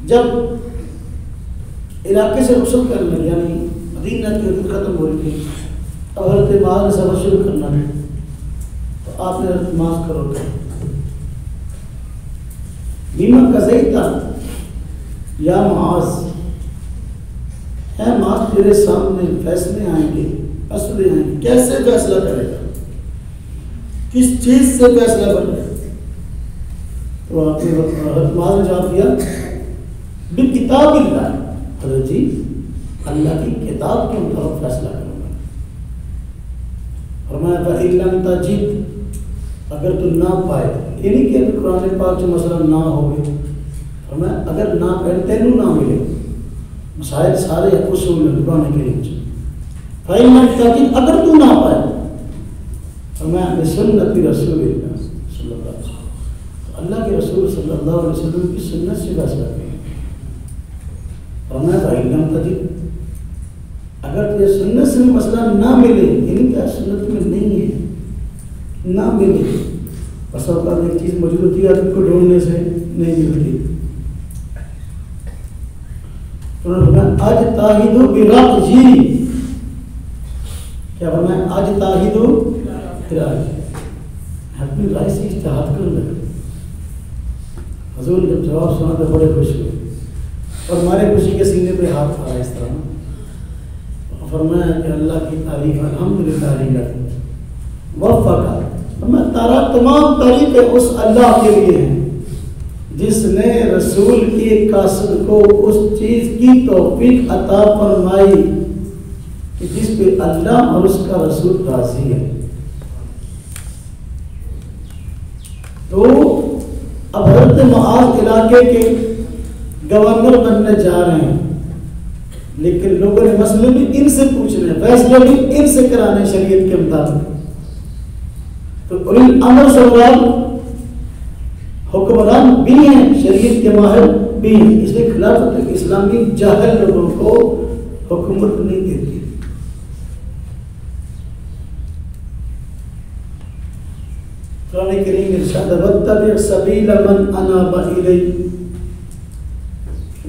جب علاقے سے رخصت کرنے لگے، یعنی مدینہ کی حدود ختم ہو رہی تھی، اب حضرت معاذ نے سفر شروع کرنا ہے، تو آپ نے حضرت معاذ کا روکا. بیمہ کا صحیح تھا یا معاذ، اے معاذ تیرے سامنے فیصلے آئیں گے، مسئلے آئیں گے، کیسے فیصلہ کرے گا، کس چیز سے فیصلہ کرے گا؟ تو آپ نے حضرت معاذ نے جواب دیا بکتاب اللہ، حضرت جی اللہ کی کتاب کے مطابق فیصلہ کروں گا. فرمایا فَإِن لَمْ تَجِدْ، اگر تو نہ پائے، یہ نہیں کہ قرآن پاک جو مسئلہ نہ ہوگی، فرمایا اگر نہ پائے تینوں نہ ملے، مسائل سارے اصول میں قرآن کریم سے. فَإِن لَمْ تَجِدْ، اگر تو نہ پائے، فرمایا بسنت رسول اللہ صلی اللہ علیہ وسلم، تو اللہ کے رسول صلی اللہ علیہ وسلم کی سنت سے فیصلہ کریں. فرمایا فَإِن لَمْ تَجِدْ، اگر تجھے سنت سے مسئلہ نہ ملے، یعنی کہ سنت میں نہیں ہے، نہ ملے، بس اوقات ایک چیز موجود ہوتی ہے آدمی کو ڈھونڈنے سے نہیں ملتی. آج تاہیدو براق جی، کیا فرمایا آج تاہیدو براق جی، اپنی رائے سے اجتہاد کر لگا. حضور جب جواب سنا تو بڑے خوش ہوئے اور ہمارے خوشی کے سینے پہ ہاتھ پھاڑا اس طرح. فرمایا کہ اللہ کی تعریف الحمدللہ للہ وفقا، میں تارا تمام تعریفیں اس اللہ کے لیے ہیں جس نے رسول کی قاصد کو اس چیز کی توفیق عطا فرمائی کہ جس پہ اللہ اور اس کا رسول راضی ہے. تو اب حضرت معاذ علاقے کے گورنر بننے جا رہے ہیں. لیکن لوگوں نے مسئلے بھی ان سے پوچھنے، فیصلے بھی ان سے کرانے شریعت کے مطابق. تو اولی الامر سے مراد حکمران بھی ہیں، شریعت کے ماہر بھی ہیں. اس لیے خلافت اسلامی جاہل لوگوں کو حکومت نہیں دیتی. قرآن کریم ارشاد واتبع سبیل من اناب الی،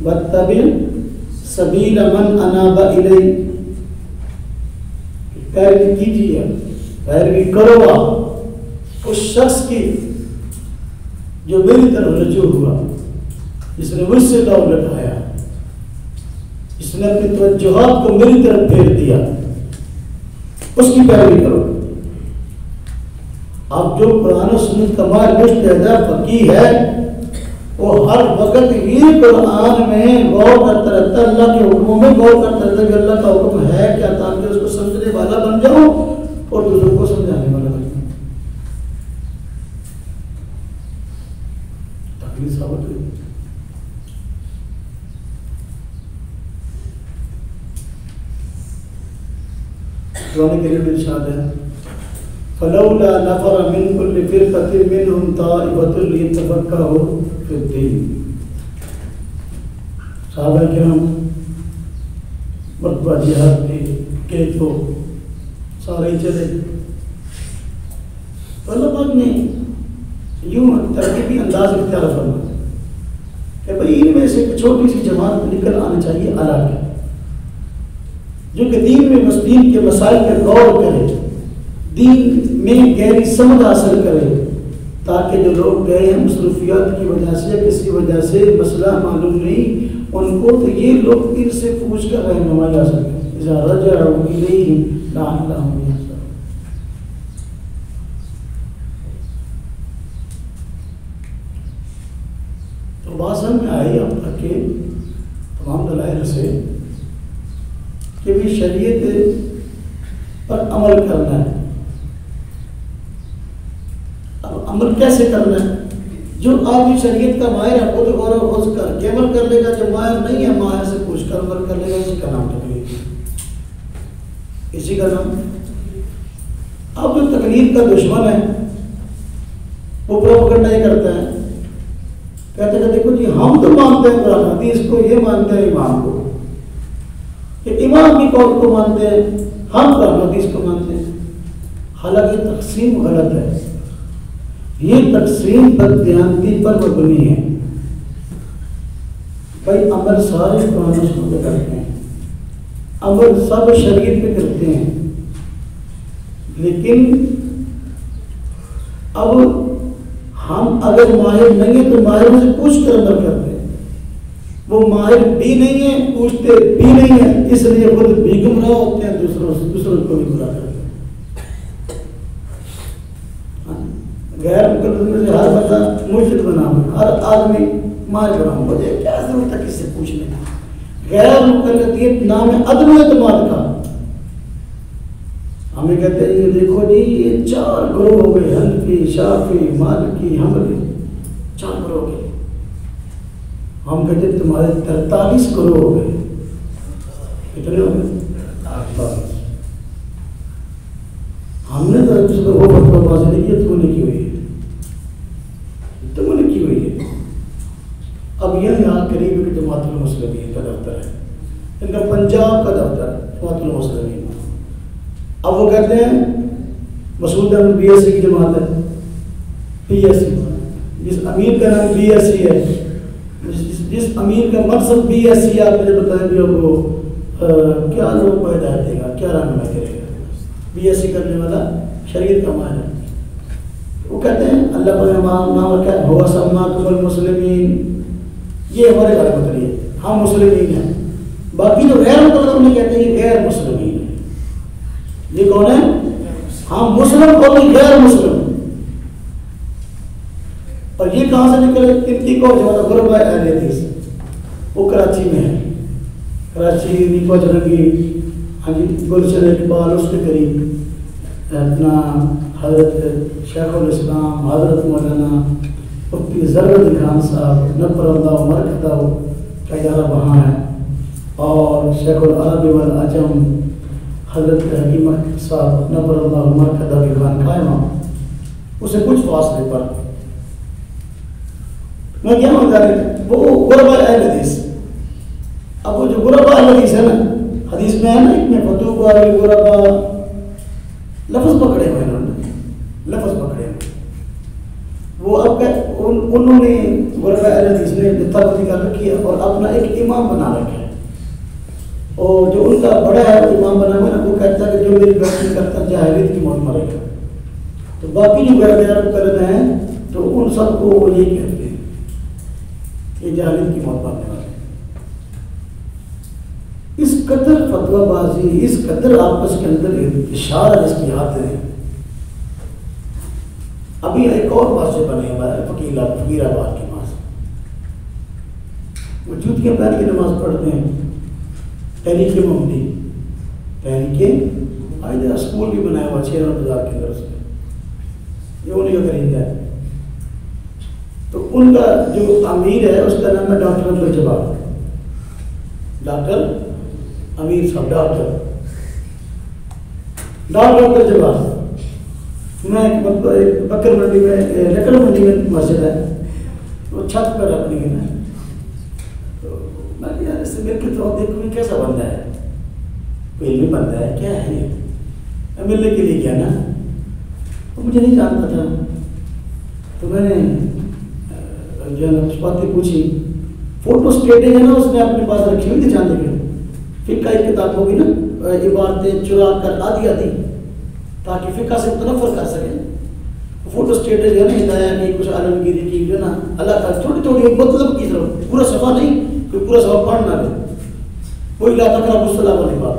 واتبع سبیل من اناب الی، پیروی کیجیے، پیروی کرو آپ اس شخص کی جو میری طرف رجوع ہوا، جس نے مجھ سے دور لٹایا، جس نے اپنی توجہات کو میری طرف پھیر دیا، اس کی پیروی کرو. اب جو قرآن و سنت کا ماہر مجتہد فقیہ ہے وہ ہر وقت ہی قرآن میں غور کرتا رہتا ہے، اللہ کے حکموں میں غور کرتا رہتا ہے کہ اللہ کا حکم ہے کیا، تاکہ اس کو سمجھنے والا بن جاؤ اور دوسروں کو سمجھانے والا بن جاؤ. تکلیف ثابت ہوئی. قرآن کریم میں ارشاد ہے فلولا نفر من كل فرقة منهم طائفة ليتفقهوا في الدين. صحابہ کرام مرتبہ جہاد کے تو سارے چلے. اللہ پاک نے یوں ترکیبی انداز اختیار فرمایا کہ بھائی ان میں سے ایک چھوٹی سی جماعت نکل آنا چاہیے الگ، جو کہ دین میں دین کے مسائل پر غور کرے، دین میں گہری سمجھ حاصل کرے، تاکہ جو لوگ گئے ہیں مصروفیات کی وجہ سے یا کسی وجہ سے مسئلہ معلوم نہیں ان کو، تو یہ لوگ ان سے پوچھ کر رہنمائی حاصل کریں. اذا رجعوا الیہم لعلہم یحذرون. تو بات سمجھ میں آئی اب تک کے تمام دلائل سے کہ بھی شریعت پر عمل کرنا ہے. اب عمل کیسے کرنا ہے؟ جو آدمی شریعت کا ماہر ہے خود غور و خوض کر کے عمل کر لے گا، جو ماہر نہیں ہے ماہر سے پوچھ کر عمل کر لے گا. اسی کا نام تقلید، اسی کا نام. اب جو تقلید کا دشمن ہے وہ پروپیگنڈا یہ کرتا ہے، کہتے ہیں دیکھو جی ہم تو مانتے ہیں قرآن حدیث کو، یہ مانتے ہیں امام کو، کہ امام کی قول کو مانتے ہیں، ہم قرآن حدیث کو مانتے ہیں. حالانکہ تقسیم غلط ہے. یہ تقسیم بددیانتی پر مبنی ہے. بھائی عمل سارے قرآن و سنت پہ کرتے ہیں، عمل سب شریعت پہ کرتے ہیں، لیکن اب ہم اگر ماہر نہیں ہیں تو ماہر سے پوچھ کر عمل کرتے ہیں. وہ ماہر بھی نہیں ہے، پوچھتے بھی نہیں ہے، اس لیے خود بھی گمراہ ہوتے ہیں، دوسروں کو بھی گمراہ کرتے ہیں. غیر مقلد میں سے ہر بندہ مرشد بنا ہوا، ہر آدمی ماہر بنا ہوا، مجھے کیا ضرورت ہے کس سے پوچھنے کی. غیر مقلدیت نام ہے عدم اعتماد کا. ہمیں کہتے ہیں یہ دیکھو جی یہ 4 گروہ ہو گئے، حنفی، شافعی، مالکی، حنبلی، 4 گروہ ہو گئے. ہم کہتے ہیں تمہارے 43 گروہ ہو گئے. کتنے ہو گئے؟ 48. ہم نے تو اس کو وہ فتویٰ بازی نہیں کی، تم نے کی ہوئی ہے، تم نے کی ہوئی ہے. اب یہ یہاں قریب کی جماعت المسلمین کا دفتر ہے، ان کا پنجاب کا دفتر ہے جماعت المسلمین. اب وہ کہتے ہیں مسعود احمد بی ایس سی کی جماعت ہے، پی ایس سی، جس امیر کا نام بی ایس سی ہے، جس امیر کا مقصد بی ایس سی، آپ مجھے بتائیں بھی وہ کیا لوگ کو ہدایت دے گا، کیا رہنمائی کرے گا. بی ایس سی کرنے والا شریعت کا ماہر ہے. وہ کہتے ہیں اللہ کا نام کیا ہوا سماکم المسلمین، یہ ہمارے بارے میں بتائیے، ہم مسلمین ہیں. باقی جو غیر مقلد میں کہتے ہیں یہ غیر مسلمین ہے. یہ کون ہے؟ ہم مسلم اور غیر مسلم. اور یہ کہاں سے نکلے؟ کتنی کو جو غربا اہل حدیث، وہ کراچی میں ہے، کراچی نیکو جرنگی، ہاں جی گلشن اقبال، اس کے قریب اپنا حضرت شیخ الاسلام حضرت مولانا مفتی ظفر علی خان صاحب نبر اللہ مرکزہ کا ادارہ وہاں ہے. اور شیخ العرب والعجم حضرت حکیم صاحب نبر اللہ مرکدہ کی خانقاہ اسے کچھ فاصلے پر میں کیا وہ غرباء اہل حدیث. اب وہ جو غرباء اہل حدیث ہے نا، حدیث میں ہے نا ایک میں فتوح غرباء لفظ پکڑے ہوئے انہوں نے، لفظ پکڑے ہوئے. وہ اب انہوں نے غرباء اہل حدیث نے تبدیلی کر رکھی ہے اور اپنا ایک امام بنا رکھا ہے. اور جو ان کا بڑا ہے وہ امام بنا ہوا ہے، وہ کہتا ہے کہ جو میری بیٹی کرتا جاہلیت کی موت مرے گا. تو باقی جو غیر کر رہے ہیں تو ان سب کو وہ یہ کہتے ہیں کہ جاہلیت کی موت مرنے والے. اس قدر فتویٰ بازی، اس قدر آپس کے اندر اشارہ جس کی آتے ہیں. ابھی ایک اور بادشاہ بنے ہوا ہے فقیر آباد کے پاس، وہ جوتیاں پہن کے نماز پڑھتے ہیں. تحریک محمدی، تحریک آج اسکول بھی بنایا ہوا 6 بازار کے اندر، یہ انہیں کا خرید ہے. تو ان کا جو امیر ہے اس کا نام ہے ڈاکٹر عبدالجبار، ڈاکٹر امیر صاحب، ڈاکٹر عبدالجبار. میں ایک بکر منڈی میں لکڑ منڈی میں مسجد ہے، وہ چھت پر اپنی ہے. تو میں یار اس سے مل کے تو دیکھوں یہ کیسا بندہ ہے، کوئی علمی بندہ ہے کیا ہے یہ. میں ملنے کے لیے گیا نا، تو مجھے نہیں جانتا تھا. تو میں نے جو ہے نا کچھ باتیں پوچھی. فوٹو اسٹیٹ ہے نا اس نے اپنے پاس رکھی ہوئی تھی جاننے کے لیے. فقہ ایک کتاب ہوگی نا، عبارتیں چرا کر آدھی تاکہ فقہ سے متنفر کر سکیں. فوٹو اسٹیٹ جو ہے نا ہدایہ کی کچھ عالمگیری کی جو ہے نا اللہ کا چھوٹی چھوٹی مطلب کی طرف پورا صفحہ نہیں، کوئی پورا صفحہ پڑھ نہ لے، کوئی لا تقربوا الصلاۃ والی بات،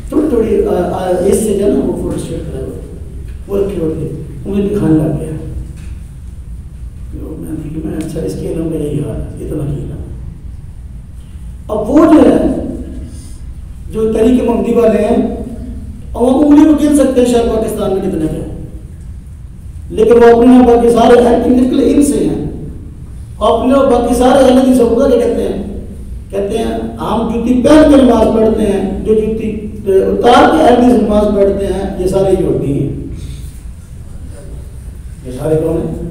تھوڑی تھوڑی اس سے جو ہے نا وہ فوٹو اسٹیٹ کرے ہوئے وہ رکھے ہوتے. مجھے دکھانے لگ گیا. میں اچھا اس کے علم میں یہی حال ہے، اتنا کیا. اب وہ جو ہے جو تحریک محمدی والے ہیں اور وہ انگلی کو گن سکتے ہیں شاید پاکستان میں کتنے ہیں، لیکن وہ اپنے یہاں باقی سارے ایکٹنگ ان سے ہیں. اپنے باقی سارے اہل حدیث کو کیا کہتے ہیں ہم جوتی پہن کے نماز پڑھتے ہیں، جو جوتی اتار کے اہل حدیث نماز پڑھتے ہیں یہ سارے جو ہوتی ہیں. یہ سارے کون ہیں؟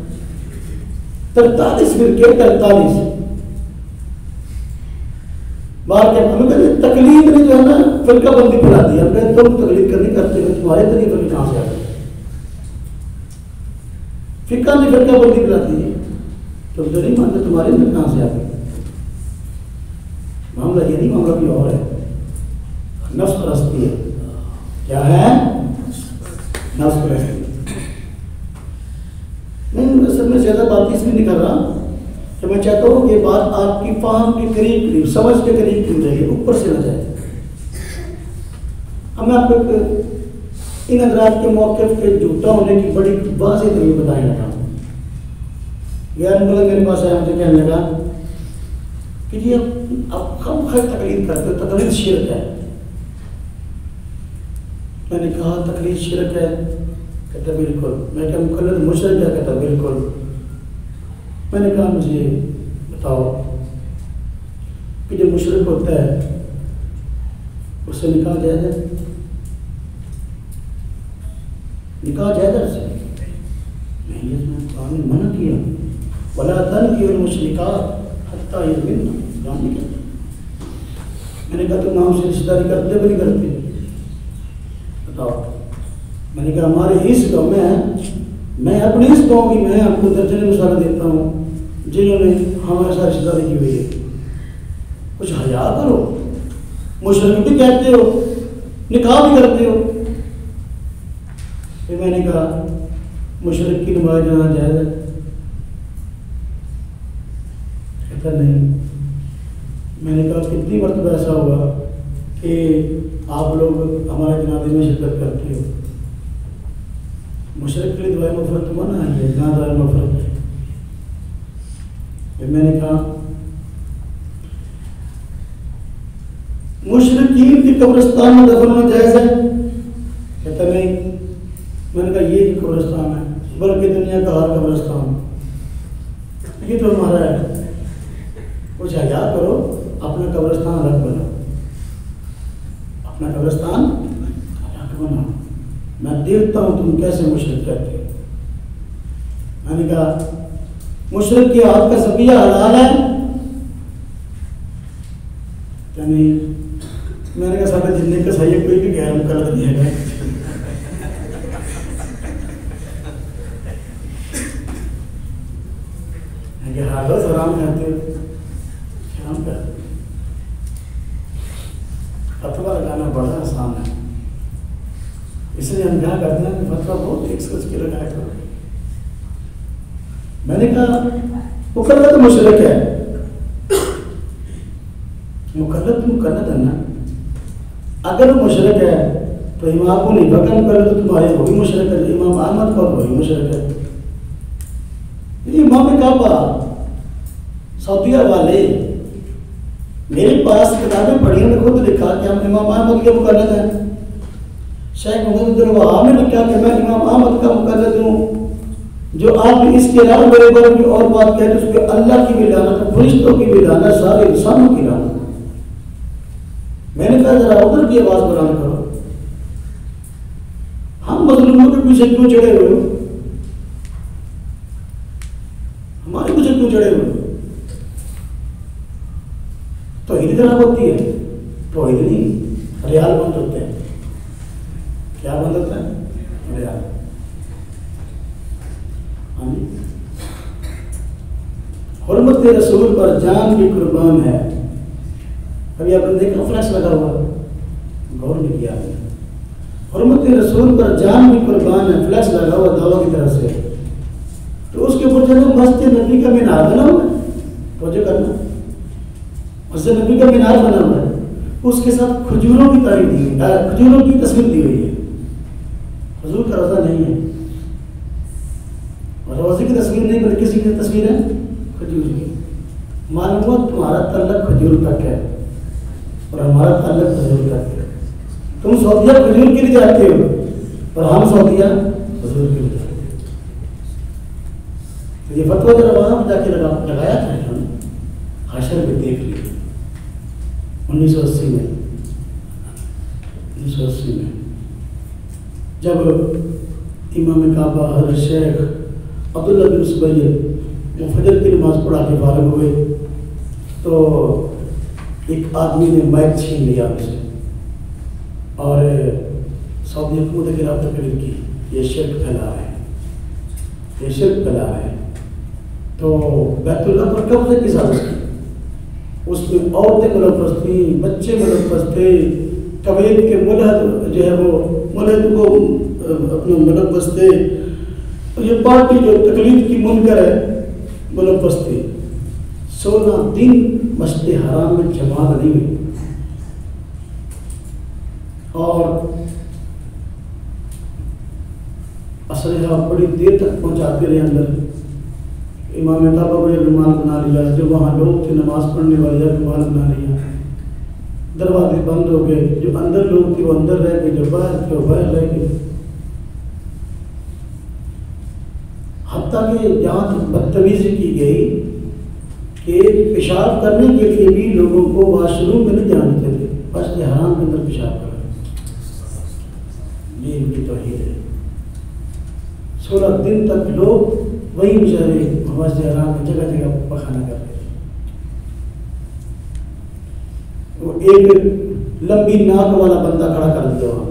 43 فرقے، 43. بات کیا ہمیں کہتے ہیں تقلید نے جو ہے نا فرقہ بندی پھیلا دی. ہم کہتے تم تقلید کرنی کرتے ہو، تمہارے طریقے فرقے کہاں سے آ گئے؟ فقہ نے فرقہ بندی پھیلا دی ہے، تم جو نہیں مانتے تمہارے اندر کہاں سے آ گئے؟ معاملہ یہ نہیں، معاملہ بھی اور ہے. نفس پرستی ہے. کیا ہے؟ نفس پرستی. میں زیادہ بات اس میں نہیں کر رہا کہ میں چاہتا ہوں کہ یہ بات آپ کی فہم کے قریب سمجھ کے قریب کیوں جائے، اوپر سے نہ جائے. اب میں آپ کو ان حضرات کے موقف کے جھوٹا ہونے کی بڑی واضح طریقے بتانے لگا. غیر ملک میرے پاس آیا، مجھے کہنے لگا کہ جی اب ہم خیر تقلید کرتے ہو، تقلید شرک ہے. میں نے کہا تقلید شرک ہے؟ کہتا بالکل. میں کہا مقلد مشرک ہے؟ کہتا بالکل. میں نے کہا مجھے بتاؤ کہ جو مشرک ہوتا ہے اس سے نکاح جائز ہے؟ نکاح جائز ہے اس سے؟ نہیں، اس میں قرآن نے منع کیا وَلَا تَنْكِحُوا الْمُشْرِكَاتِ حَتَّىٰ يُؤْمِنَّ. جان نہیں کرتے. میں نے کہا تم ہم سے رشتہ داری کرتے بھی نہیں کرتے؟ بتاؤ. میں نے کہا ہمارے اس گاؤں میں اپنے اس گاؤں کی میں آپ کو درجن مثال دیتا ہوں جنہوں نے ہمارے ساتھ رشتہ داری کی ہوئی ہے. کچھ حیا کرو. مشرک بھی کہتے ہو، نکاح بھی کرتے ہو. پھر میں نے کہا مشرک کی نماز جانا جائز ہے؟ کہتا نہیں. میں نے کہا کتنی مرتبہ ایسا ہوا کہ آپ لوگ ہمارے جنازے میں شرکت کرتے ہو؟ مشرک کے لیے دعائیں مغفرت تو منع ہے، جہاں دعائیں مغفرت ہے. پھر میں نے کہا مشرکین کی قبرستان میں دفن ہونا جائز ہے؟ کہتا نہیں. میں نے کہا یہ قبرستان ہے بلکہ دنیا کا ہر قبرستان، یہ تو ہمارا ہے. کچھ حیا کرو، اپنا قبرستان الگ بناؤ. اپنا قبرستان الگ بناؤ، میں دیکھتا ہوں تم کیسے مشرک کرتے ہو۔ میں نے کہا مشرک کے ہاتھ کا ذبیحہ حلال ہے؟ یعنی میں نے کہا سارے جننے کا صحیح کوئی بھی غیر مقلد نہیں ہے۔ کہ حالت حرام کہتے ہو، حرام کہتے فتویٰ لگانا بڑا آسان ہے، اس لیے ہم کیا کرتے ہیں کہ فتویٰ بہت ایک سوچ کے لگایا کرو۔ میں نے کہا مقلد مشرک ہے، مقلد ہے نا، اگر مشرک ہے تو امام ابو حنیفہ کا مقلد تمہارے وہی مشرک ہے، امام احمد کا وہی مشرک ہے۔ امام کعبہ سعودیہ والے میرے پاس کتابیں پڑھی نے خود لکھا کہ ہم امام احمد کے مقلد ہیں۔ شیخ محمد عبد الوہاب نے لکھا کہ میں امام احمد کا مقلد ہوں۔ جو آپ اس کے علاوہ میرے بارے میں اور بات کہتے ہیں اس پہ اللہ کی بھی لعنت، فرشتوں کی بھی لعنت، سارے انسانوں کی لعنت۔ میں نے کہا ذرا ادھر کی آواز بلند کرو، ہم مظلوموں کے پیچھے کیوں چڑھے ہوئے ہو؟ ہمارے پیچھے کیوں چڑھے ہوئے ہو؟ توحید خراب ہوتی ہے، توحید نہیں، ریال بند ہوتے ہیں۔ کیا بند ہوتا ہے؟ ریال۔ حرمت رسول پر جان بھی قربان ہے۔ ابھی آپ نے دیکھا فلیکس لگا ہوا، غور نہیں کیا۔ حرمت رسول پر جان بھی قربان ہے، فلیکس لگا ہوا دعویٰ کی طرف سے، تو اس کے اوپر جو مسجد نبی کا مینار بنا ہوا ہے، توجہ کرنا، مسجد نبی کا مینار بنا ہوا ہے، اس کے ساتھ کھجوروں کی تعریف دی ہوئی ہے، کھجوروں کی تصویر دی ہوئی ہے۔ حضور کا روزہ نہیں ہے، روزے کی تصویر نہیں بلکہ کسی کی تصویر ہے کھجور کی۔ معلوم ہوا تمہارا تعلق کھجور تک ہے اور ہمارا تعلق حضور تک ہے۔ تم سعودیہ کھجور کے لیے جاتے ہو اور ہم سعودیہ حضور کے لیے جاتے ہیں۔ تو یہ فتویٰ ذرا وہاں جا کے لگایا تھا انہوں نے، حشر میں دیکھ لیا 1980 میں 1980 میں جب امام کعبہ حضرت شیخ عبداللہ بن زبیر وہ فجر کی نماز پڑھا کے فارغ ہوئے تو ایک آدمی نے مائک چھین لیا ان سے اور سعودی حکومت کے خلاف تقریر کی، یہ شرک پھیلا رہے ہیں، یہ شرک پھیلا رہے ہیں۔ تو بیت اللہ پر قبضے کی سازش کی، اس میں عورتیں ملوث تھیں، بچے ملوث تھے، قبیل کے ملحد جو ہے وہ ملحد کو اپنے ملوث تھے، یہ پارٹی جو تقلید کی منکر ہے ملوث تھی۔ 16 دن مسجد حرام میں جماعت نہیں ہوئی اور اسلحہ بڑی دیر تک پہنچاتے رہے اندر۔ امام کعبہ کو رومال بنا لیا، جو وہاں لوگ تھے نماز پڑھنے والے رومال بنا لیا، دروازے بند ہو گئے، جو اندر لوگ تھے وہ اندر رہ گئے، جو باہر تھے وہ باہر رہ گئے۔ حتیٰ کہ جہاں تک بدتمیزی کی گئی کہ پیشاب کرنے کے لیے بھی لوگوں کو واش روم میں نہیں جانے دیتے تھے، مسجد حرام کے اندر پیشاب کر رہے۔ یہ ان کی توحید ہے۔ 16 دن تک لوگ وہی بیچارے مسجد حرام میں جگہ جگہ پخانہ کرتے تھے۔ وہ ایک لمبی ناک والا بندہ کھڑا کر دیا وہاں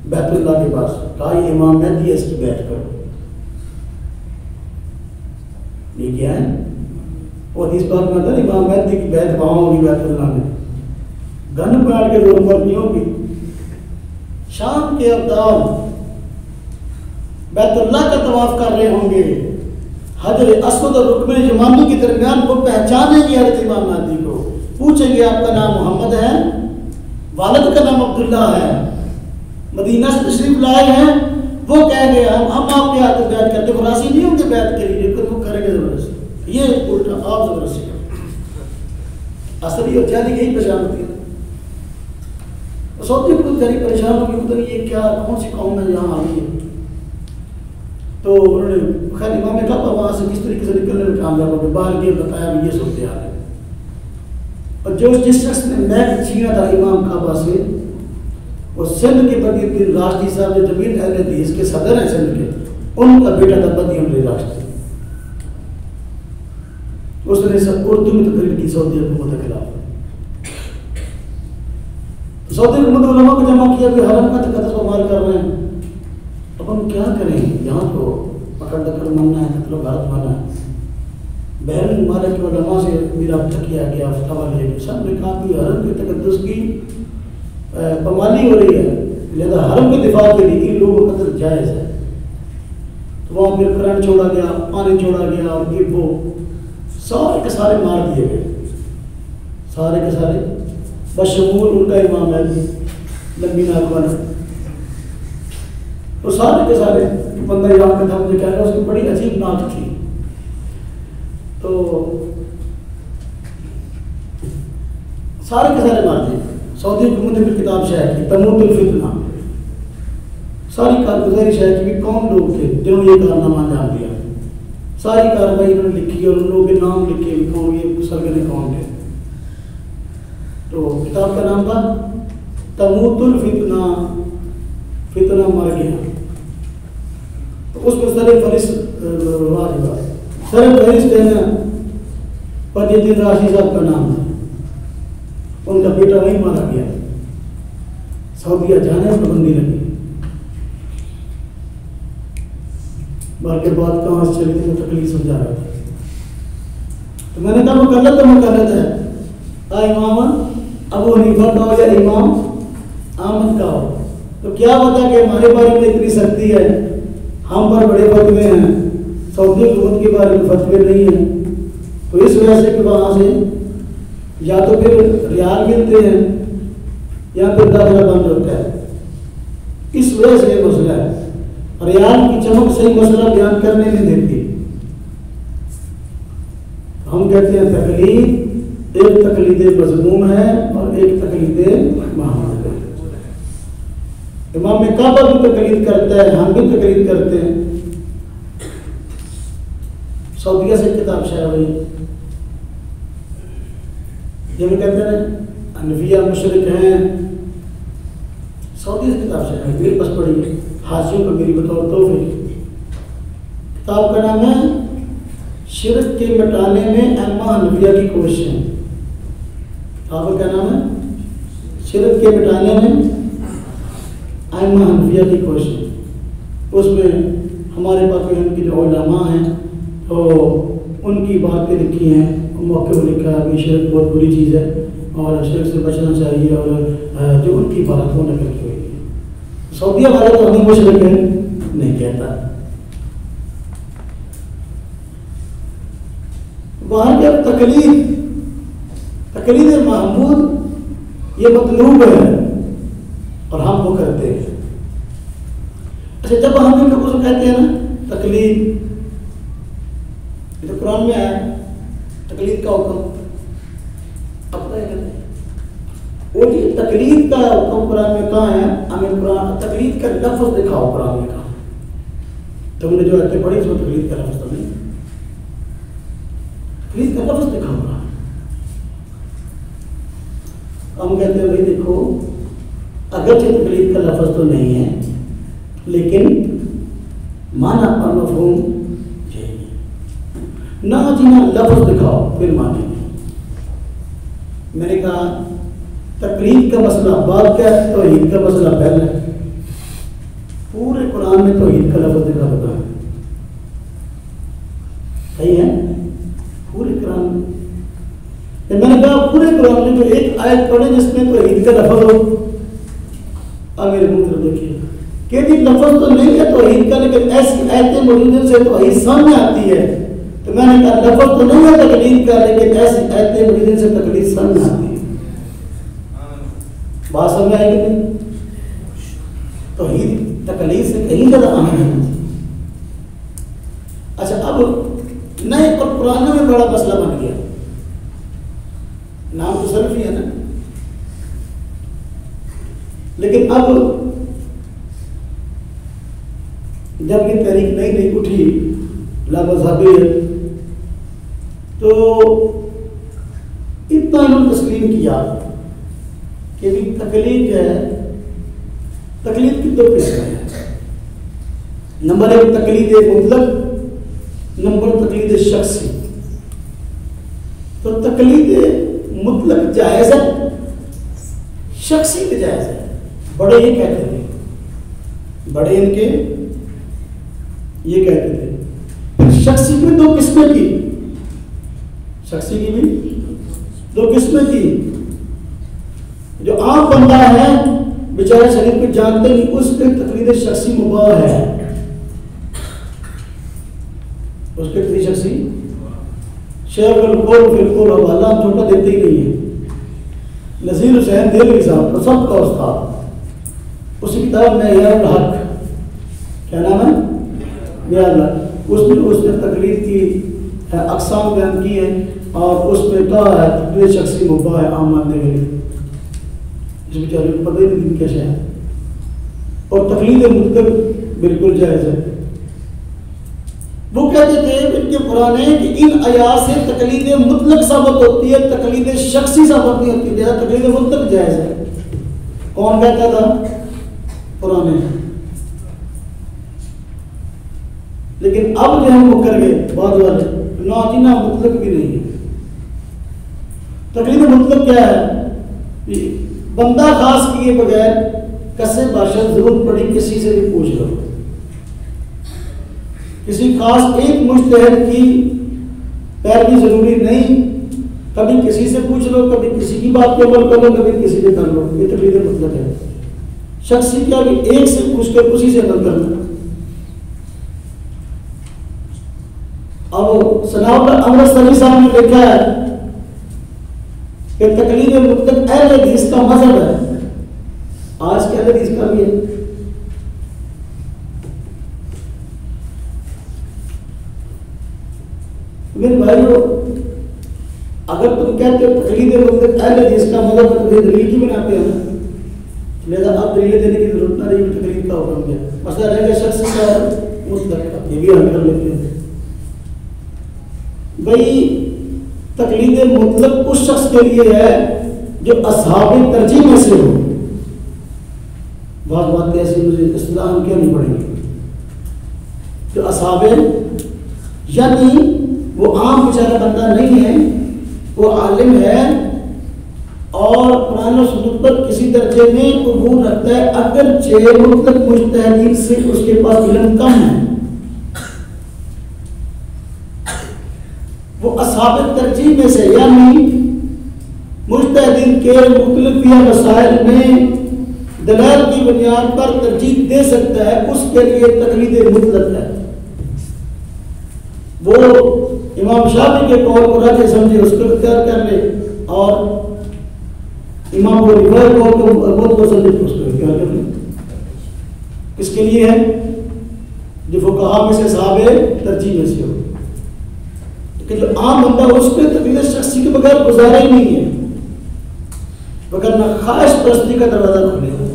بیت اللہ کے پاس، کہا یہ امام مہدی ہے، اس کی بیعت کرو۔ یہ کیا ہے؟ اور اس بات میں تھا امام مہدی کی بیعت وہاں ہوگی بیت اللہ میں، گن پاڑ کے زور پر نہیں ہوگی۔ شام کے ابدال بیت اللہ کا طواف کر رہے ہوں گے، حجر اسود اور رکن یمانی کے درمیان کو پہچانیں گے حضرت امام مہدی کو، پوچھیں گے آپ کا نام محمد ہے، والد کا نام عبداللہ ہے، مدینہ سے تشریف لائے ہیں، وہ کہیں گے ہم آپ کے ہاتھ بیعت کرتے، وہ راضی نہیں ہوں گے بیعت کے لیے لیکن وہ کریں گے زبردستی۔ یہ الٹا آپ زبردستی کریں، اصل یہ ہوتی ہے یہی پہچان ہوتی ہے۔ سعودی حکومت جاری پریشان ہوگی، پتہ نہیں یہ کیا کون سی قوم ہے یہاں آ گئی ہے۔ تو انہوں نے خیر امام کعبہ وہاں سے کس طریقے سے نکلنے میں کامیاب ہو گئے، باہر گئے بتایا بھی یہ صورتحال ہے۔ اور جو جس شخص نے میک چھینا تھا امام کعبہ سے اور سندھ کے بدی راشٹری صاحب جو جمیل اہل حدیث کے صدر ہیں سندھ کے، ان کا بیٹا تھا بدی عملی راشٹری، اس نے سب اردو میں تقریر کی سعودی حکومت کے خلاف. سعودی حکومت علماء کو جمع کیا کہ حرم کا تقدس پامال کر رہے ہیں. اب ہم کیا کریں؟ یہاں تو پکڑ دکڑ ماننا ہے، قتل و غارت ماننا ہے. بحرین ممالک کے علماء سے بھی رابطہ کیا گیا، فتویٰ لے کے سب نے کہا کہ حرم کے تقدس کی پامالی ہو رہی ہے، لہذا حرم کے دفاع کے لیے ان لوگوں کا قتل جائز ہے. تو وہاں پھر کرنٹ چھوڑا گیا، پانی چھوڑا گیا، اور یہ وہ سارے کے سارے مار دیے گئے، سارے کے سارے بشمول ان کا امام ہے لمبی ناک والا. تو سارے کے سارے بندہ یہاں کا تھا، مجھے کہہ رہا اس کی بڑی عجیب نعت تھی. تو سارے کے سارے مار دیے. سعودی حکومت نے پھر کتاب شائع کی تموت الفتنہ، ساری کارگزاری شائع کی کہ کون لوگ تھے جنہوں نے یہ کارنامہ انجام دیا. ساری کارروائی انہوں نے لکھی اور ان لوگوں کے نام لکھے کون یہ سرگرے کون تھے. تو کتاب کا نام تھا تموت الفتنہ، فتنہ مر گیا. تو اس میں سر فہرست جو ہے نا بدی الدین راشدی صاحب کا نام ہے. ان کا بیٹا وہیں مارا گیا. سعودیہ جانے میں پابندی لگی. بار کے بعد کہاں سے چلی تھی وہ تکلیف سمجھا رہا تھا. تو میں نے کہا مقلد تو مقلد ہے، امام ابو حنیفہ کا ہو یا امام احمد کا ہو، تو کیا بتا کہ ہمارے بارے میں اتنی سختی ہے، ہم پر بڑے فتوے ہیں، سعودی حکومت کے بارے میں فتوے نہیں ہیں. تو اس وجہ سے کہ وہاں سے یا تو پھر ریال ملتے ہیں یا پھر داخلہ بند ہوتا ہے. اس وجہ سے یہ مسئلہ ہے. ریال کی چمک صحیح مسئلہ بیان کرنے نہیں دیتی. ہم کہتے ہیں تقلید، ایک تقلید مذموم ہے اور ایک تقلید محمود ہے. امام کعبہ بھی تقلید کرتا ہے، ہم بھی تقلید کرتے ہیں. سعودیہ سے کتاب شائع ہوئی، یہ بھی کہتے ہیں حنفیہ مشرک ہیں. سعودیہ سے کتاب شائع ہوئی، میرے پاس پڑھی ہے، حاصیوں کو میری بطور تحفے. کتاب کا نام ہے شرک کے مٹانے میں ائمہ حنفیہ کی کوششیں. کتاب کا نام ہے شرک کے مٹانے میں ائمہ حنفیہ کی کوششیں. اس میں ہمارے پاکستان کے جو علماء ہیں تو ان کی باتیں لکھی ہیں. موقع پر لکھا ہے کہ شرک بہت بری چیز ہے اور شرک سے بچنا چاہیے، اور جو ان کی بات وہ نقل کی ہوئی ہے. سعودیہ والے تو ہمیں مشرک نہیں کہتا. وہاں جب تقلید محمود یہ مطلوب ہے اور ہم وہ کرتے ہیں. اچھا جب ہم ان کو کہتے ہیں نا تقلید، یہ تو قرآن میں آیا تقلید کا حکم. اب کیا کہتے ہیں وہ جی تقلید کا حکم قرآن میں کہاں ہے؟ ہمیں قرآن تقلید کا لفظ دکھاؤ قرآن میں کہاں. تم نے جو آیتیں پڑھی اس میں تقلید کا لفظ تو نہیں. تقلید کا لفظ دکھاؤ قرآن. ہم کہتے ہیں بھائی دیکھو اگرچہ تقلید کا لفظ تو نہیں ہے لیکن معنی اور مفہوم نہ جینا لفظ دکھاؤ پھر مانے. میں نے کہا تقلید کا مسئلہ بعد کا ہے، توحید کا مسئلہ پہلا ہے. پورے قرآن میں توحید کا لفظ دکھا ہوتا ہے، صحیح ہے پورے قرآن میں. میں نے کہا پورے قرآن میں جو ایک آیت پڑھے جس میں توحید کا لفظ ہو. اب میرے منہ طرف دیکھیے کہ جی لفظ تو نہیں ہے توحید کا لیکن ایسی آیتیں موجود سے توحید سامنے آتی ہے. تو میں نے کہا لفظ تو نہیں ہے تقلید کا لیکن ایسی آیتیں موجود سے تقلید سامنے آتی ہے. بات سمجھ آئے گی نہیں؟ توحید تقلید سے کہیں زیادہ اہم ہے. اچھا اب نئے اور پرانے میں بڑا مسئلہ بن گیا. نام تو سلفی ہے نا، لیکن اب جب یہ تحریک نئی نئی اٹھی لامذہبیت تو اتنا انہوں نے تسلیم کیا کہ بھی تقلید ہے تقلید کی دو قسمیں ہیں. نمبر ایک تقلید مطلق، نمبر تقلید شخصی. تو تقلید مطلق جائز ہے، شخصی بھی جائز ہے. بڑے یہ کہتے تھے، بڑے ان کے یہ کہتے تھے. شخصی کی دو قسمیں کی، شخصی کی بھی دو قسمیں کی. جو عام بندہ ہے بیچارے شریف کو جانتے نہیں، اس کے تقلید شخصی مباح ہے. اس کے تقلید شخصی شیخ القول فی القول حوالہ ہم چھوٹا دیتے ہی نہیں ہے. نذیر حسین دہلوی صاحب کو سب کا استاد، اسی کتاب معیار الحق، کیا نام ہے؟ معیار الحق. اس نے تقلید کی اقسام بیان کی ہے اور اس میں کہا ہے تقلید شخصی مباح ہے عام ماننے کے لیے. اس بیچارے کو پتہ ہی نہیں کیسے ہے. اور تقلید مطلق بالکل جائز ہے. وہ کہتے تھے ان کے پرانے کہ ان آیات سے تقلید مطلق ثابت ہوتی ہے، تقلید شخصی ثابت نہیں ہوتی. جیسا تقلید مطلق جائز ہے. کون کہتا تھا؟ پرانے. لیکن اب جو ہم وہ کر گئے بعد والے ناجینا مطلق بھی نہیں ہے. تقلید مطلق کیا ہے؟ بندہ خاص کیے بغیر کسے باشد ضرورت پڑی کسی سے بھی پوچھ لو. کسی خاص ایک مجتہد کی پیروی ضروری نہیں. کبھی کسی سے پوچھ لو، کبھی کسی کی بات پہ عمل کر لو، کبھی کسی سے کر لو. یہ تقلید مطلق ہے. شخصی کیا بھی ایک سے پوچھ کر اسی سے عمل کرنا. اب ثناء اللہ امرتسری صاحب نے لکھا ہے کہ تقلید مطلق اہل حدیث کا مذہب ہے. آج کے اہل حدیث کا بھی ہے. میرے بھائیو، اگر تم کہتے ہو تقلید مطلق اہل حدیث کا مذہب ہے تو یہ دلیل کی بنا پہ ہے، لہذا اب دلیل دینے کی ضرورت نہ رہی. تقلید کا حکم کیا مسئلہ رہے گا شخص کا مطلق کا، یہ بھی حل کر لیتے ہیں. بھائی تقلید مطلق اس شخص کے لیے ہے جو اصحاب ترجیح میں سے ہو. بہت باتیں ایسی مجھے اصطلاح کیا نہیں پڑیں گی. جو اصحاب یعنی وہ عام بیچارہ بندہ نہیں ہے، وہ عالم ہے اور قرآن و سنت پر کسی درجے میں عبور رکھتا ہے، اگرچہ مطلق مجتہدین سے اس کے پاس علم کم ہے. وہ اصحاب ترجیح میں سے یعنی مجتہدین کے مختلف مسائل میں دلائل کی بنیاد پر ترجیح دے سکتا ہے، اس کے لیے تقلید مطلق ہے. وہ امام شافعی کے قول کو رکھے سمجھے اس کو اختیار کر لے اور امام کو روایت کو سمجھے اس کو اختیار کر لے. کس کے لیے ہے؟ جو فقہا میں سے صحاب ترجیح میں سے ہو. کہ جو عام بندہ اس پہ تقلید شخصی کے بغیر گزارا ہی نہیں ہے، وگرنہ خواہش پرستی کا دروازہ کھلے گا.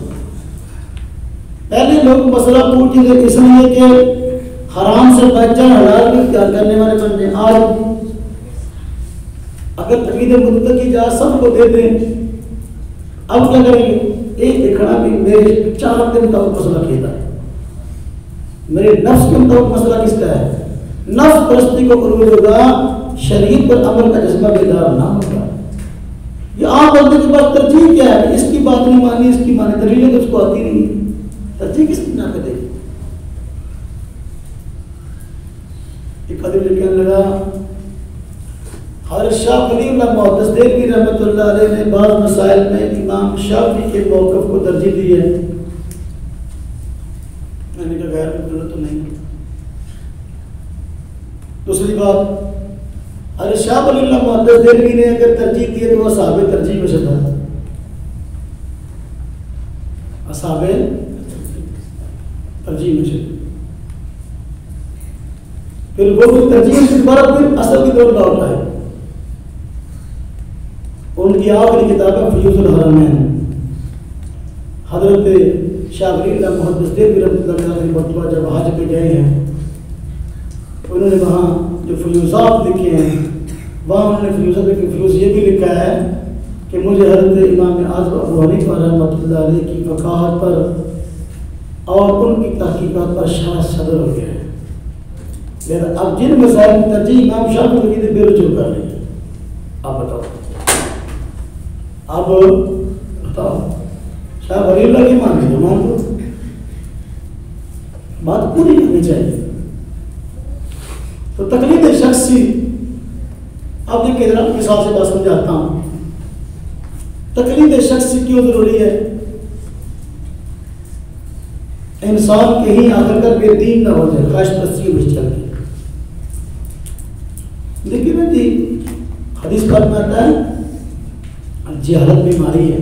پہلے لوگ مسئلہ پوچھتے تھے اس لیے کہ حرام سے بچہ حلال بھی اختیار کرنے والے بن جائیں. آج اگر تقلید مطلق کی اجازت سب کو دے دیں، اب کیا کریں گے؟ ایک کھڑا بھی میرے چاہت کے مطابق مسئلہ کھیلا ہے، میرے نفس کے مطابق مسئلہ کس کا ہے. نفس پرستی کو عروج ہوگا، شریعت پر عمل کا جذبہ بیدار نہ ہوگا. یہ عام بندے کے پاس ترجیح کیا ہے؟ اس کی بات نہیں مانی، اس کی مانی. دلیلیں تو اس کو آتی نہیں، ترجیح کس بنا پہ دے گی؟ ایک حدیث لکھنے لگا حضرت شاہ ولی اللہ محدث دہلوی رحمۃ اللہ علیہ نے بعض مسائل میں امام شافعی کے موقف کو ترجیح دی ہے. میں نے کہا غیر مقلد تو نہیں. دوسری بات، ارے شاہ ولی اللہ محدث دہلوی نے اگر ترجیح دی ہے تو وہ اصحاب ترجیح میں سے تھا. اصحاب ترجیح میں سے پھر وہ ترجیح سے دوبارہ پھر اصل کی طرف لوٹ آئے. ان کی آخری کتاب ہے فیوز الحرمین. حضرت شاہ ولی اللہ محدث دہلوی رحمۃ اللہ علیہ مرتبہ جب حج پہ گئے ہیں، انہوں نے وہاں جو فیوزات لکھے ہیں، وہاں انہوں نے فیوزات لکھے. فیوز یہ بھی لکھا ہے کہ مجھے حضرت امام اعظم ابو حنیفہ رحمۃ اللہ علیہ کی فقاہت پر اور ان کی تحقیقات پر شرح صدر ہو گیا ہے. لیکن اب جن مسائل کی ترجیح امام شافعی کو کی بے رجوع کر رہی ہے. آپ بتاؤ شاہ ولی اللہ کی مان لیں مان لو, بات پوری کرنی چاہیے. تو تقلید شخصی اب دیکھیں ذرا مثال سے بات سمجھاتا ہوں. تقلید شخصی کیوں ضروری ہے؟ انسان کہیں آخر کر بے دین نہ ہو جائے, خواہش پرستی میں چل کے. دیکھیے نا جی حدیث پاک میں آتا ہے جہالت بیماری ہے.